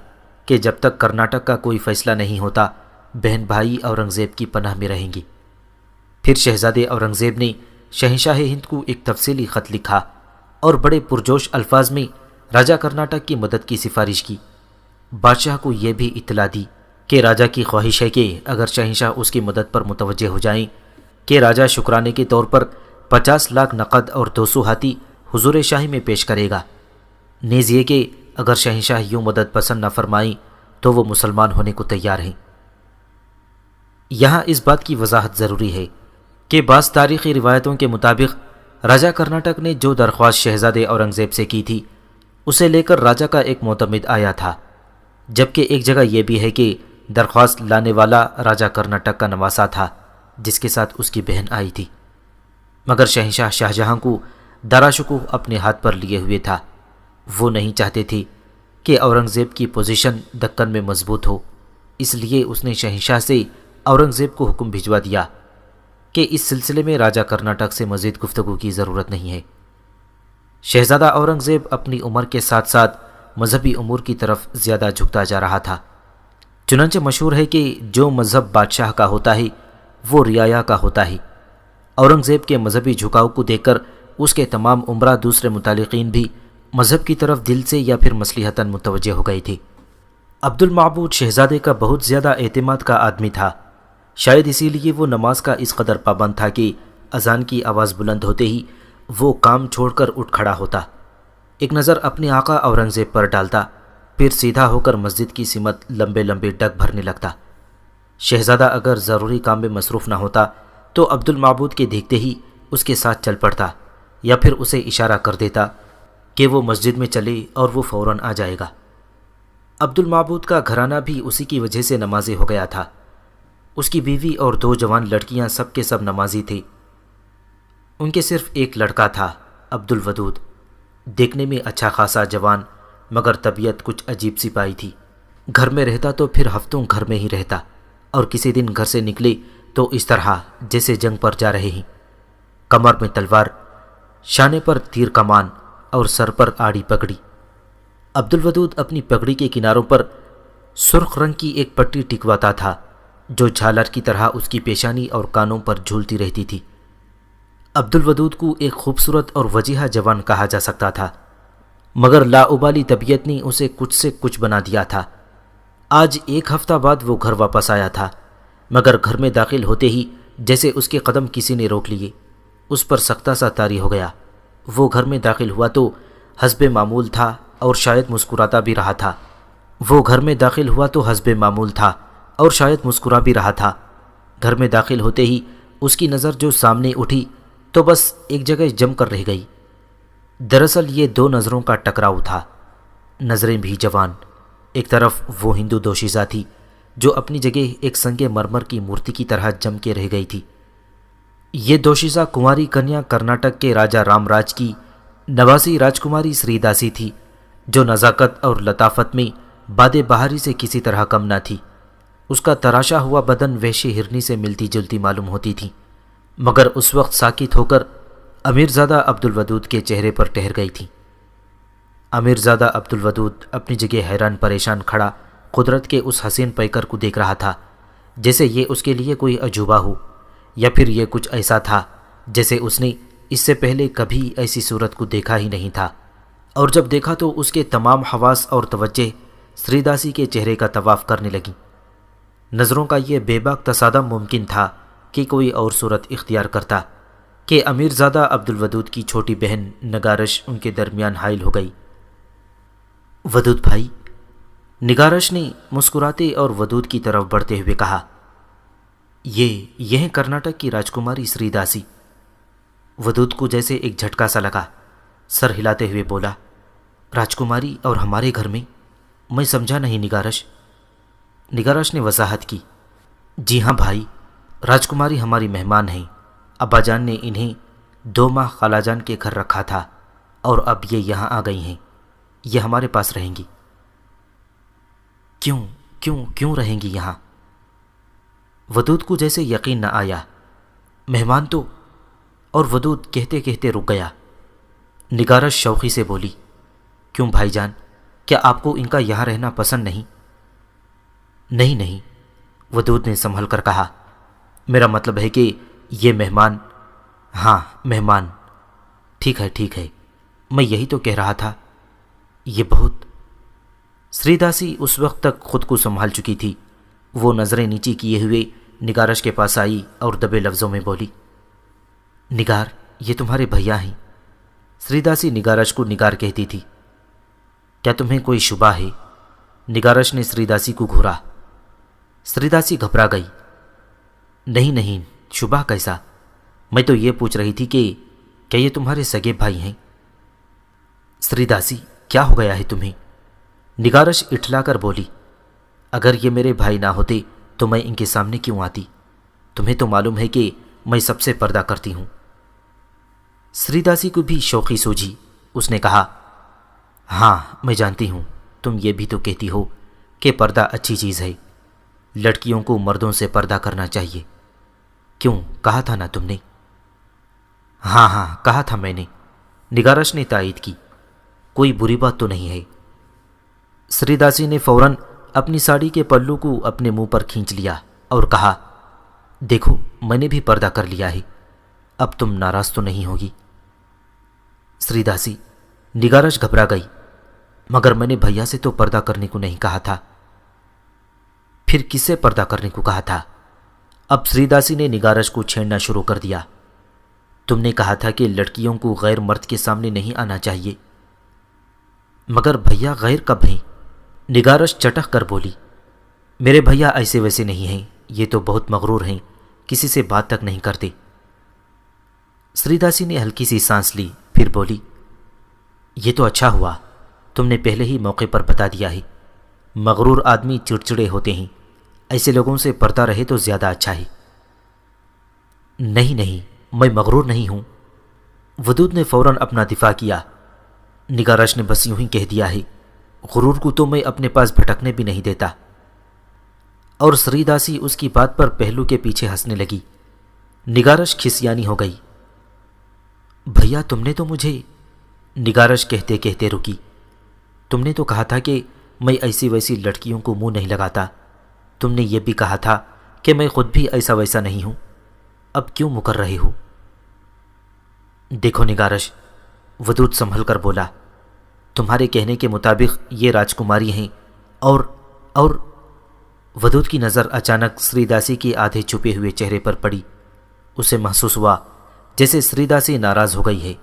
کہ جب تک کرناٹک کا کوئی فیصلہ نہیں ہوتا بہن بھائی اورنگزیب کی پناہ میں رہیں گی۔ پھر شہزادے اورنگزیب نے شہنشاہ ہند کو ایک تفصیلی خط لکھا اور بڑے پرجوش الفاظ میں راجہ کرناٹک کی مدد کی سفارش کی۔ بادشاہ کو یہ بھی اطلاع دی کہ راجہ کی خواہش ہے کہ اگر شہنشاہ اس کی مدد پر متوجہ ہو جائیں کہ راجہ شکرانے کے طور پر 50 لاکھ نقد اور 200 ہاتھی حضور شاہی میں پیش کرے گا، نیز یہ کہ اگر شہنشاہ یوں مدد پسند نہ فرمائیں تو وہ مسلمان ہونے کو تیار ہیں۔ یہاں اس بات کی وضاحت ضروری ہے کہ بعض تاریخی روایتوں کے مطابق راجہ کرناٹک نے جو درخواست شہزادے اورنگزیب سے کی تھی اسے لے کر راجہ کا ایک معتمد آیا تھا، جبکہ ایک جگہ یہ بھی ہے کہ درخواست لانے والا راجہ کرناٹک کا نواسا تھا جس کے ساتھ اس کی بہن آئی تھی، مگر شہنشاہ شاہجہاں کو داراشکوہ اپنے ہاتھ پر لیے ہوئے تھا۔ وہ نہیں چاہتے تھے کہ اورنگزیب کی پوزیشن دکن میں مضبوط ہو، اس لیے اس نے شہنشاہ سے اورنگزیب کو حکم بھجوا دیا کہ اس سلسلے میں راجہ کرناٹک سے مزید گفتگو کی ضرورت نہیں ہے۔ شہزادہ اورنگزیب اپنی عمر کے ساتھ ساتھ مذہبی امور کی طرف زیادہ جھکتا جا رہا تھا، چنانچہ مشہور ہے کہ جو مذہب بادشاہ کا ہوتا ہے وہ رعایا کا ہوتا ہے۔ اورنگزیب کے مذہبی جھکاؤ کو دیکھ کر اس کے تمام عمرہ دوسرے متعلقین بھی مذہب کی طرف دل سے یا پھر مصلحتاً متوجہ ہو گئے تھے۔ عبد المعبود شہزادے کا بہت زیادہ اعتماد کا آدمی تھا، شاید اسی لیے وہ نماز کا اس قدر پابند تھا کہ اذان کی آواز بلند ہوتے ہی وہ کام چھوڑ کر اٹھ کھڑا ہوتا، ایک نظر اپنے آقا اورنگزیب پر ڈالتا، پھر سیدھا ہو کر مسجد کی سمت لمبے لمبے ڈگ بھرنے لگتا۔ شہزادہ اگر ضروری کام میں مصروف نہ ہوتا تو عبد المعبود کے دیکھتے ہی اس کے ساتھ چل پڑتا یا پھر اسے اشارہ کر دیتا کہ وہ مسجد میں چلے اور وہ فوراً آ جائے گا۔ عبد المعبود کا گھرانہ بھی اسی کی وجہ سے نمازی ہو گیا تھا۔ اس کی بیوی اور 2 جوان لڑکیاں سب کے سب نمازی تھے۔ ان کے صرف ایک لڑکا تھا، عبد الودود، دیکھنے میں اچھا خاصا جوان، مگر طبیعت کچھ عجیب سی پائی تھی۔ گھر میں رہتا تو پھر ہفتوں گھر میں ہی رہتا، اور کسی دن گھر سے نکلے تو اس طرح جیسے جنگ پر جا رہے ہیں، کمر میں تلوار، شانے پر تیر کمان اور سر پر آڑی پگڑی۔ عبد الودود اپنی پگڑی کے کناروں پر سرخ رنگ کی ایک پٹی ٹکواتا تھا جو جھالر کی طرح اس کی پیشانی اور کانوں پر جھولتی رہتی تھی۔ عبد الودود کو ایک خوبصورت اور وجیحہ جوان کہا جا سکتا تھا، مگر لاابالی طبیعت نے اسے کچھ سے کچھ بنا دیا تھا۔ آج 1 ہفتہ بعد وہ گھر واپس آیا تھا، مگر گھر میں داخل ہوتے ہی جیسے اس کے قدم کسی نے روک لیے، اس پر سختہ سا طاری ہو گیا۔ وہ گھر میں داخل ہوا تو حسب معمول تھا اور شاید مسکراتا بھی رہا تھا۔ گھر میں داخل ہوتے ہی اس کی نظر جو سامنے اٹھی تو بس ایک جگہ جم کر رہ گئی۔ دراصل یہ 2 نظروں کا ٹکراؤ تھا، نظریں بھی جوان۔ ایک طرف وہ ہندو دوشیزہ تھی جو اپنی جگہ ایک سنگ مرمر کی مورتی کی طرح جم کے رہ گئی تھی۔ یہ دوشیزہ کنواری کنیا کرناٹک کے راجہ رام راج کی نواسی راجکماری سری داسی تھی، جو نزاکت اور لطافت میں باد بہاری سے کسی طرح کم نہ تھی۔ اس کا تراشا ہوا بدن وحشی ہرنی سے ملتی جلتی معلوم ہوتی تھی، مگر اس وقت ساکت ہو کر امیرزادہ عبد الودود کے چہرے پر ٹہر گئی تھی۔ امیرزادہ عبد الودود اپنی جگہ حیران پریشان کھڑا قدرت کے اس حسین پیکر کو دیکھ رہا تھا، جیسے یہ اس کے لیے کوئی عجوبہ ہو، یا پھر یہ کچھ ایسا تھا جیسے اس نے اس سے پہلے کبھی ایسی صورت کو دیکھا ہی نہیں تھا، اور جب دیکھا تو اس کے تمام حواس اور توجہ سری داسی کے چہرے کا طواف کرنے لگیں۔ نظروں کا یہ بے باک تصادم ممکن تھا کہ کوئی اور صورت اختیار کرتا کہ امیرزادہ عبد الودود کی چھوٹی بہن نگارش ان کے درمیان حائل ہو گئی۔ ودود بھائی، نگارش نے مسکراتے اور ودود کی طرف بڑھتے ہوئے کہا، یہ ہے کرناٹک کی راجکماری سری داسی۔ ودود کو جیسے ایک جھٹکا سا لگا، سر ہلاتے ہوئے بولا، راجکماری اور ہمارے گھر میں سمجھا نہیں نگارش۔ نگارش نے وضاحت کی، جی ہاں بھائی، راجکماری ہماری مہمان ہیں۔ ابا جان نے انہیں 2 ماہ خالہ جان کے گھر رکھا تھا اور اب یہ یہاں آ گئی ہیں، یہ ہمارے پاس رہیں گی۔ کیوں رہیں گی یہاں؟ ودود کو جیسے یقین نہ آیا، مہمان تو، اور ودود کہتے کہتے رک گیا۔ نگارش شوقی سے بولی، کیوں بھائی جان، کیا آپ کو ان کا یہاں رہنا پسند نہیں؟ نہیں، ودود نے سنبھل کر کہا، میرا مطلب ہے کہ یہ مہمان، ہاں مہمان، ٹھیک ہے، میں یہی تو کہہ رہا تھا، یہ بہت۔ سری داسی اس وقت تک خود کو سنبھال چکی تھی۔ وہ نظریں نیچی کیے ہوئے نگارش کے پاس آئی اور دبے لفظوں میں بولی، نگار، یہ تمہارے بھیا ہیں۔ سری داسی نگارش کو نگار کہتی تھی۔ کیا تمہیں کوئی شبہ ہے؟ نگارش نے سری داسی کو گھورا۔ سری داسی گھبرا گئی، نہیں، شبہ کیسا؟ میں تو یہ پوچھ رہی تھی کہ کیا یہ تمہارے سگے بھائی ہیں؟ سری داسی، کیا ہو گیا ہے تمہیں؟ نگارش اٹھلا کر بولی، اگر یہ میرے بھائی نہ ہوتے تو میں ان کے سامنے کیوں آتی؟ تمہیں تو معلوم ہے کہ میں سب سے پردہ کرتی ہوں۔ سری داسی کو بھی شوقی سوجھی۔ اس نے کہا، ہاں میں جانتی ہوں، تم یہ بھی تو کہتی ہو کہ پردہ اچھی چیز ہے، لڑکیوں کو مردوں سے پردہ کرنا چاہیے، کیوں کہا تھا نا تم نے؟ ہاں کہا تھا میں نے، نگارش نے تائید کی، کوئی بری بات تو نہیں ہے۔ سری داسی نے فوراً اپنی ساڑی کے پلو کو اپنے منہ پر کھینچ لیا اور کہا، دیکھو میں نے بھی پردہ کر لیا ہے، اب تم ناراض تو نہیں ہوگی؟ سری داسی، نگارش گھبرا گئی، مگر میں نے بھیا سے تو پردہ کرنے کو نہیں کہا تھا۔ پھر کس سے پردہ کرنے کو کہا تھا؟ اب سری داسی نے نگارش کو چھیڑنا شروع کر دیا۔ تم نے کہا تھا کہ لڑکیوں کو غیر مرد کے سامنے نہیں آنا چاہیے۔ مگر بھیا غیر کب ہیں؟ نگارش چٹک کر بولی، میرے بھیا ایسے ویسے نہیں ہیں، یہ تو بہت مغرور ہیں، کسی سے بات تک نہیں کرتے۔ سری داسی نے ہلکی سی سانس لی، پھر بولی، یہ تو اچھا ہوا، تم نے پہلے ہی موقع پر بتا دیا ہے۔ مغرور آدمی چڑچڑے ہوتے ہیں، ایسے لوگوں سے پردہ رہے تو زیادہ اچھا ہے۔ نہیں، میں مغرور نہیں ہوں۔ ودود نے فوراً اپنا دفاع کیا۔ نگارش نے بس یوں ہی کہہ دیا ہے، غرور کو تو میں اپنے پاس بھٹکنے بھی نہیں دیتا۔ اور سری داسی اس کی بات پر پہلو کے پیچھے ہنسنے لگی۔ نگارش کھسیانی ہو گئی۔ بھیا تم نے تو مجھے، نگارش کہتے کہتے رکی، تم نے تو کہا تھا کہ میں ایسی ویسی لڑکیوں کو منہ نہیں لگاتا، تم نے یہ بھی کہا تھا کہ میں خود بھی ایسا ویسا نہیں ہوں، اب کیوں مکر رہے ہو؟ دیکھو نگارش، ودود سنبھل کر بولا، تمہارے کہنے کے مطابق یہ راجکماری ہیں اور ودود کی نظر اچانک سری داسی کے آدھے چھپے ہوئے چہرے پر پڑی۔ اسے محسوس ہوا جیسے سری داسی ناراض ہو گئی ہے،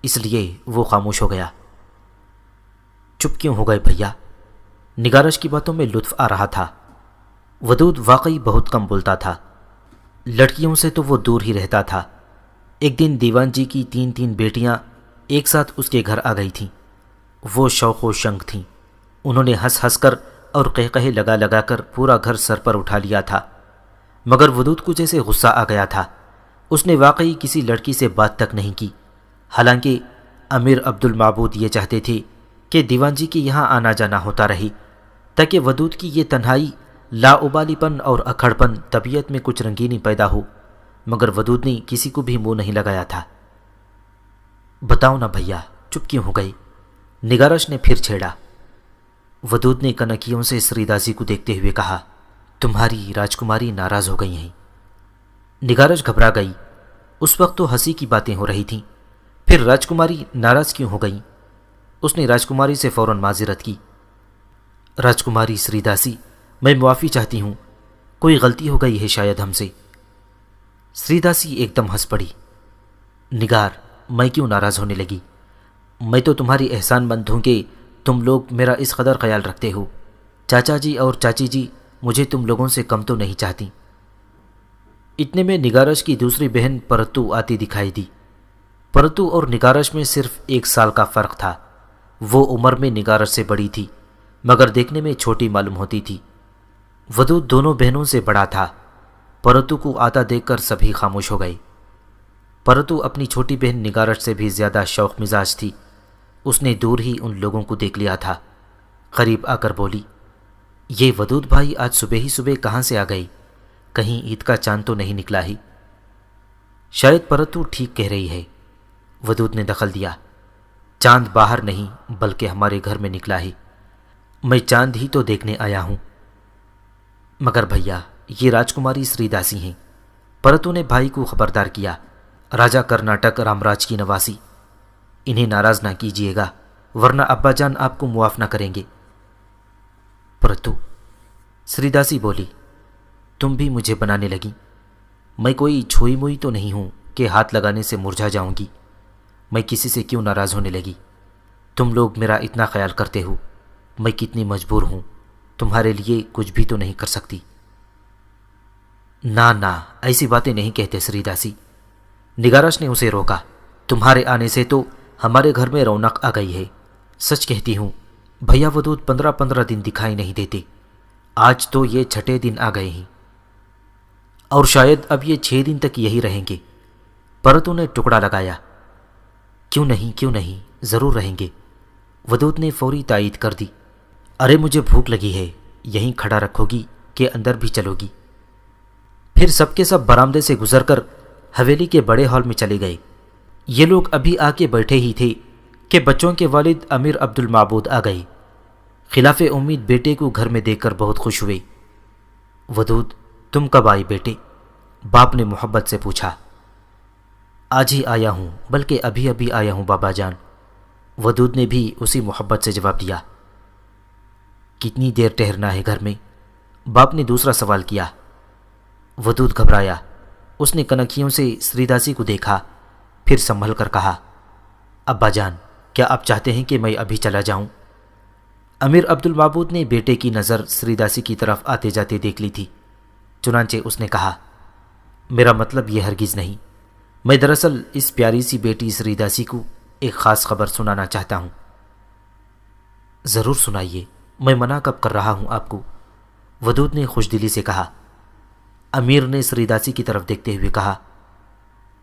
اس لیے وہ خاموش ہو گیا۔ چپ کیوں ہو گئے بھیا؟ نگارش کی باتوں میں لطف آ رہا تھا۔ ودود واقعی بہت کم بولتا تھا، لڑکیوں سے تو وہ دور ہی رہتا تھا۔ ایک دن دیوان جی کی 3 بیٹیاں ایک ساتھ اس کے گھر آ گئی تھیں۔ وہ شوق و شنگ تھیں، انہوں نے ہنس کر اور قہقہے لگا کر پورا گھر سر پر اٹھا لیا تھا۔ مگر ودود کو جیسے غصہ آ گیا تھا، اس نے واقعی کسی لڑکی سے بات تک نہیں کی۔ حالانکہ امیر عبد المعبود یہ چاہتے تھے کہ دیوان جی کے یہاں آنا جانا ہوتا رہے، تاکہ ودود کی یہ تنہائی، لاابالی پن اور اکھڑ پن طبیعت میں کچھ رنگینی پیدا ہو، مگر ودود نے کسی کو بھی منہ نہیں لگایا تھا۔ بتاؤ نا بھیا، چپ کیوں ہو گئے؟ نگارش نے پھر چھیڑا۔ ودود نے کنکیوں سے سری داسی کو دیکھتے ہوئے کہا، تمہاری راجکماری ناراض ہو گئی ہیں۔ نگارش گھبرا گئی، اس وقت تو ہنسی کی باتیں ہو رہی تھیں، پھر راجکماری ناراض کیوں ہو گئی؟ اس نے راجکماری سے فوراً معذرت کی۔ راجکماری سری داسی، میں معافی چاہتی ہوں، کوئی غلطی ہو گئی ہے شاید ہم سے۔ سری داسی ایک دم ہنس پڑی۔ نگار، میں کیوں ناراض ہونے لگی؟ میں تو تمہاری احسان مند ہوں کہ تم لوگ میرا اس قدر خیال رکھتے ہو۔ چاچا جی اور چاچی جی مجھے تم لوگوں سے کم تو نہیں چاہتی۔ اتنے میں نگارش کی دوسری بہن پرتو آتی دکھائی دی۔ پرتو اور نگارش میں صرف 1 سال کا فرق تھا۔ وہ عمر میں نگارش سے بڑی تھی مگر دیکھنے میں چھوٹی معلوم ہوتی تھی۔ ودود دونوں بہنوں سے بڑا تھا۔ پرتو کو آتا دیکھ کر سبھی خاموش ہو گئے۔ پرتو اپنی چھوٹی بہن نگارش سے بھی زیادہ شوق مزاج تھی۔ اس نے دور ہی ان لوگوں کو دیکھ لیا تھا۔ قریب آ کر بولی، یہ ودود بھائی آج صبح ہی صبح کہاں سے آ گئی؟ کہیں عید کا چاند تو نہیں نکلا ہی؟ شاید پرتو ٹھیک کہہ رہی ہے، ودود نے دخل دیا۔ چاند باہر نہیں بلکہ ہمارے گھر میں نکلا ہے۔ میں چاند ہی تو دیکھنے آیا ہوں۔ مگر بھیا یہ راجکماری سری داسی ہیں، پرتو نے بھائی کو خبردار کیا۔ راجہ کرناٹک رامراج کی نواسی، انہیں ناراض نہ کیجیے گا ورنہ ابا جان آپ کو معاف نہ کریں گے۔ پرتو، سری داسی بولی، تم بھی مجھے بنانے لگی۔ میں کوئی چھوئی موئی تو نہیں ہوں کہ ہاتھ لگانے سے مرجھا جاؤں گی۔ میں کسی سے کیوں ناراض ہونے لگی؟ تم لوگ میرا اتنا خیال کرتے ہو، میں کتنی مجبور ہوں، تمہارے لیے کچھ بھی تو نہیں کر سکتی۔ نہ ایسی باتیں نہیں کہتے سری داسی، نگارش نے اسے روکا۔ تمہارے آنے سے تو ہمارے گھر میں رونق آ گئی ہے۔ سچ کہتی ہوں بھیا ودود 15 دن دکھائی نہیں دیتے، آج تو یہ 6 دن آ گئے ہیں، اور شاید اب یہ 6 دن تک یہی رہیں گے۔ پرتو نے ٹکڑا لگایا۔ کیوں نہیں ضرور رہیں گے، ودود نے فوری تائید کر دی۔ ارے مجھے بھوک لگی ہے، یہیں کھڑا رکھو گی کہ اندر بھی چلو گی؟ پھر سب کے سب برآمدے سے گزر کر حویلی کے بڑے ہال میں چلے گئے۔ یہ لوگ ابھی آ کے بیٹھے ہی تھے کہ بچوں کے والد امیر عبد المعبود آ گئے۔ خلاف امید بیٹے کو گھر میں دیکھ کر بہت خوش ہوئے۔ ودود تم کب آئی بیٹے؟ باپ نے محبت سے پوچھا۔ آج ہی آیا ہوں، بلکہ ابھی آیا ہوں بابا جان، ودود نے بھی اسی محبت سے جواب دیا۔ کتنی دیر ٹھہرنا ہے گھر میں؟ باپ نے دوسرا سوال کیا۔ ودود گھبرایا۔ اس نے کنکھیوں سے سری داسی کو دیکھا، پھر سنبھل کر کہا، ابا جان کیا آپ چاہتے ہیں کہ میں ابھی چلا جاؤں؟ امیر عبد المعبود نے بیٹے کی نظر سری داسی کی طرف آتے جاتے دیکھ لی تھی، چنانچہ اس نے کہا، میرا مطلب یہ ہرگز نہیں، میں دراصل اس پیاری سی بیٹی سری داسی کو ایک خاص خبر سنانا چاہتا ہوں۔ ضرور سنائیے، میں منع کب کر رہا ہوں آپ کو؟ ودود نے خوش دلی سے کہا۔ امیر نے سری داسی کی طرف دیکھتے ہوئے کہا،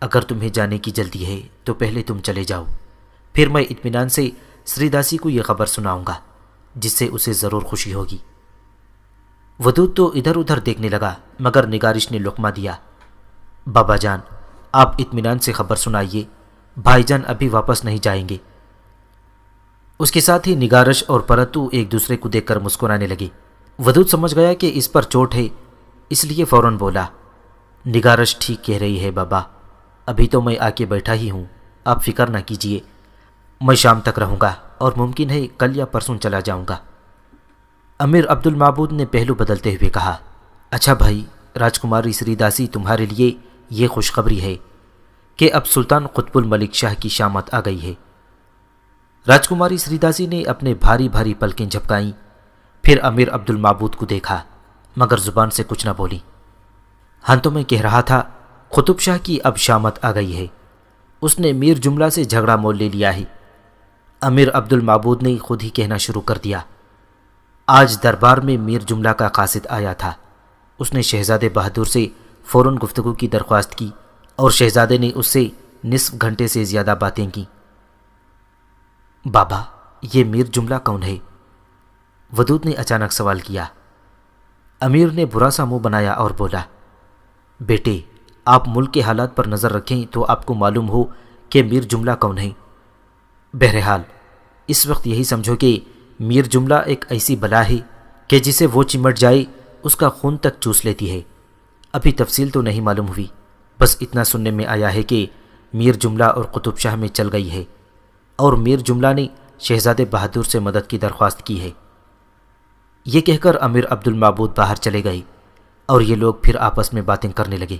اگر تمہیں جانے کی جلدی ہے تو پہلے تم چلے جاؤ، پھر میں اطمینان سے سری داسی کو یہ خبر سناؤں گا جس سے اسے ضرور خوشی ہوگی۔ ودود تو ادھر ادھر دیکھنے لگا مگر نگارش نے لقمہ دیا۔ بابا جان آپ اطمینان سے خبر سنائیے، بھائی جان ابھی واپس نہیں جائیں گے۔ اس کے ساتھ ہی نگارش اور پرتو ایک دوسرے کو دیکھ کر مسکرانے لگے۔ ودود سمجھ گیا کہ اس پر چوٹ ہے، اس لیے فوراً بولا، نگارش ٹھیک کہہ رہی ہے بابا، ابھی تو میں آ کے بیٹھا ہی ہوں، آپ فکر نہ کیجیے، میں شام تک رہوں گا اور ممکن ہے کل یا پرسوں چلا جاؤں گا۔ امیر عبد المعبود نے پہلو بدلتے ہوئے کہا، اچھا بھائی، راجکماری سری داسی تمہارے لیے یہ خوشخبری ہے کہ اب سلطان قطب الملک شاہ کی شامت آ گئی ہے۔ راجکماری سری داسی نے اپنے بھاری بھاری پلکیں جھپکائیں، پھر امیر عبد المعبود کو دیکھا مگر زبان سے کچھ نہ بولی۔ ہاں تو میں کہہ رہا تھا قطب شاہ کی اب شامت آ گئی ہے، اس نے میر جملہ سے جھگڑا مول لے لیا ہے۔ امیر عبد المعبود نے خود ہی کہنا شروع کر دیا، آج دربار میں میر جملہ کا قاصد آیا تھا، اس نے شہزادے بہادر سے فوراً گفتگو کی درخواست کی اور شہزادے نے اس سے نصف گھنٹے سے زیادہ باتیں کی۔ بابا یہ میر جملہ کون ہے؟ ودود نے اچانک سوال کیا۔ امیر نے برا سا منہ بنایا اور بولا، بیٹے آپ ملک کے حالات پر نظر رکھیں تو آپ کو معلوم ہو کہ میر جملہ کون ہے۔ بہرحال اس وقت یہی سمجھو کہ میر جملہ ایک ایسی بلا ہے کہ جسے وہ چمٹ جائے اس کا خون تک چوس لیتی ہے۔ ابھی تفصیل تو نہیں معلوم ہوئی، بس اتنا سننے میں آیا ہے کہ میر جملہ اور قطب شاہ میں چل گئی ہے اور میر جملہ نے شہزادے بہادر سے مدد کی درخواست کی ہے۔ یہ کہہ کر امیر عبد المعبود باہر چلے گئے اور یہ لوگ پھر آپس میں باتیں کرنے لگے۔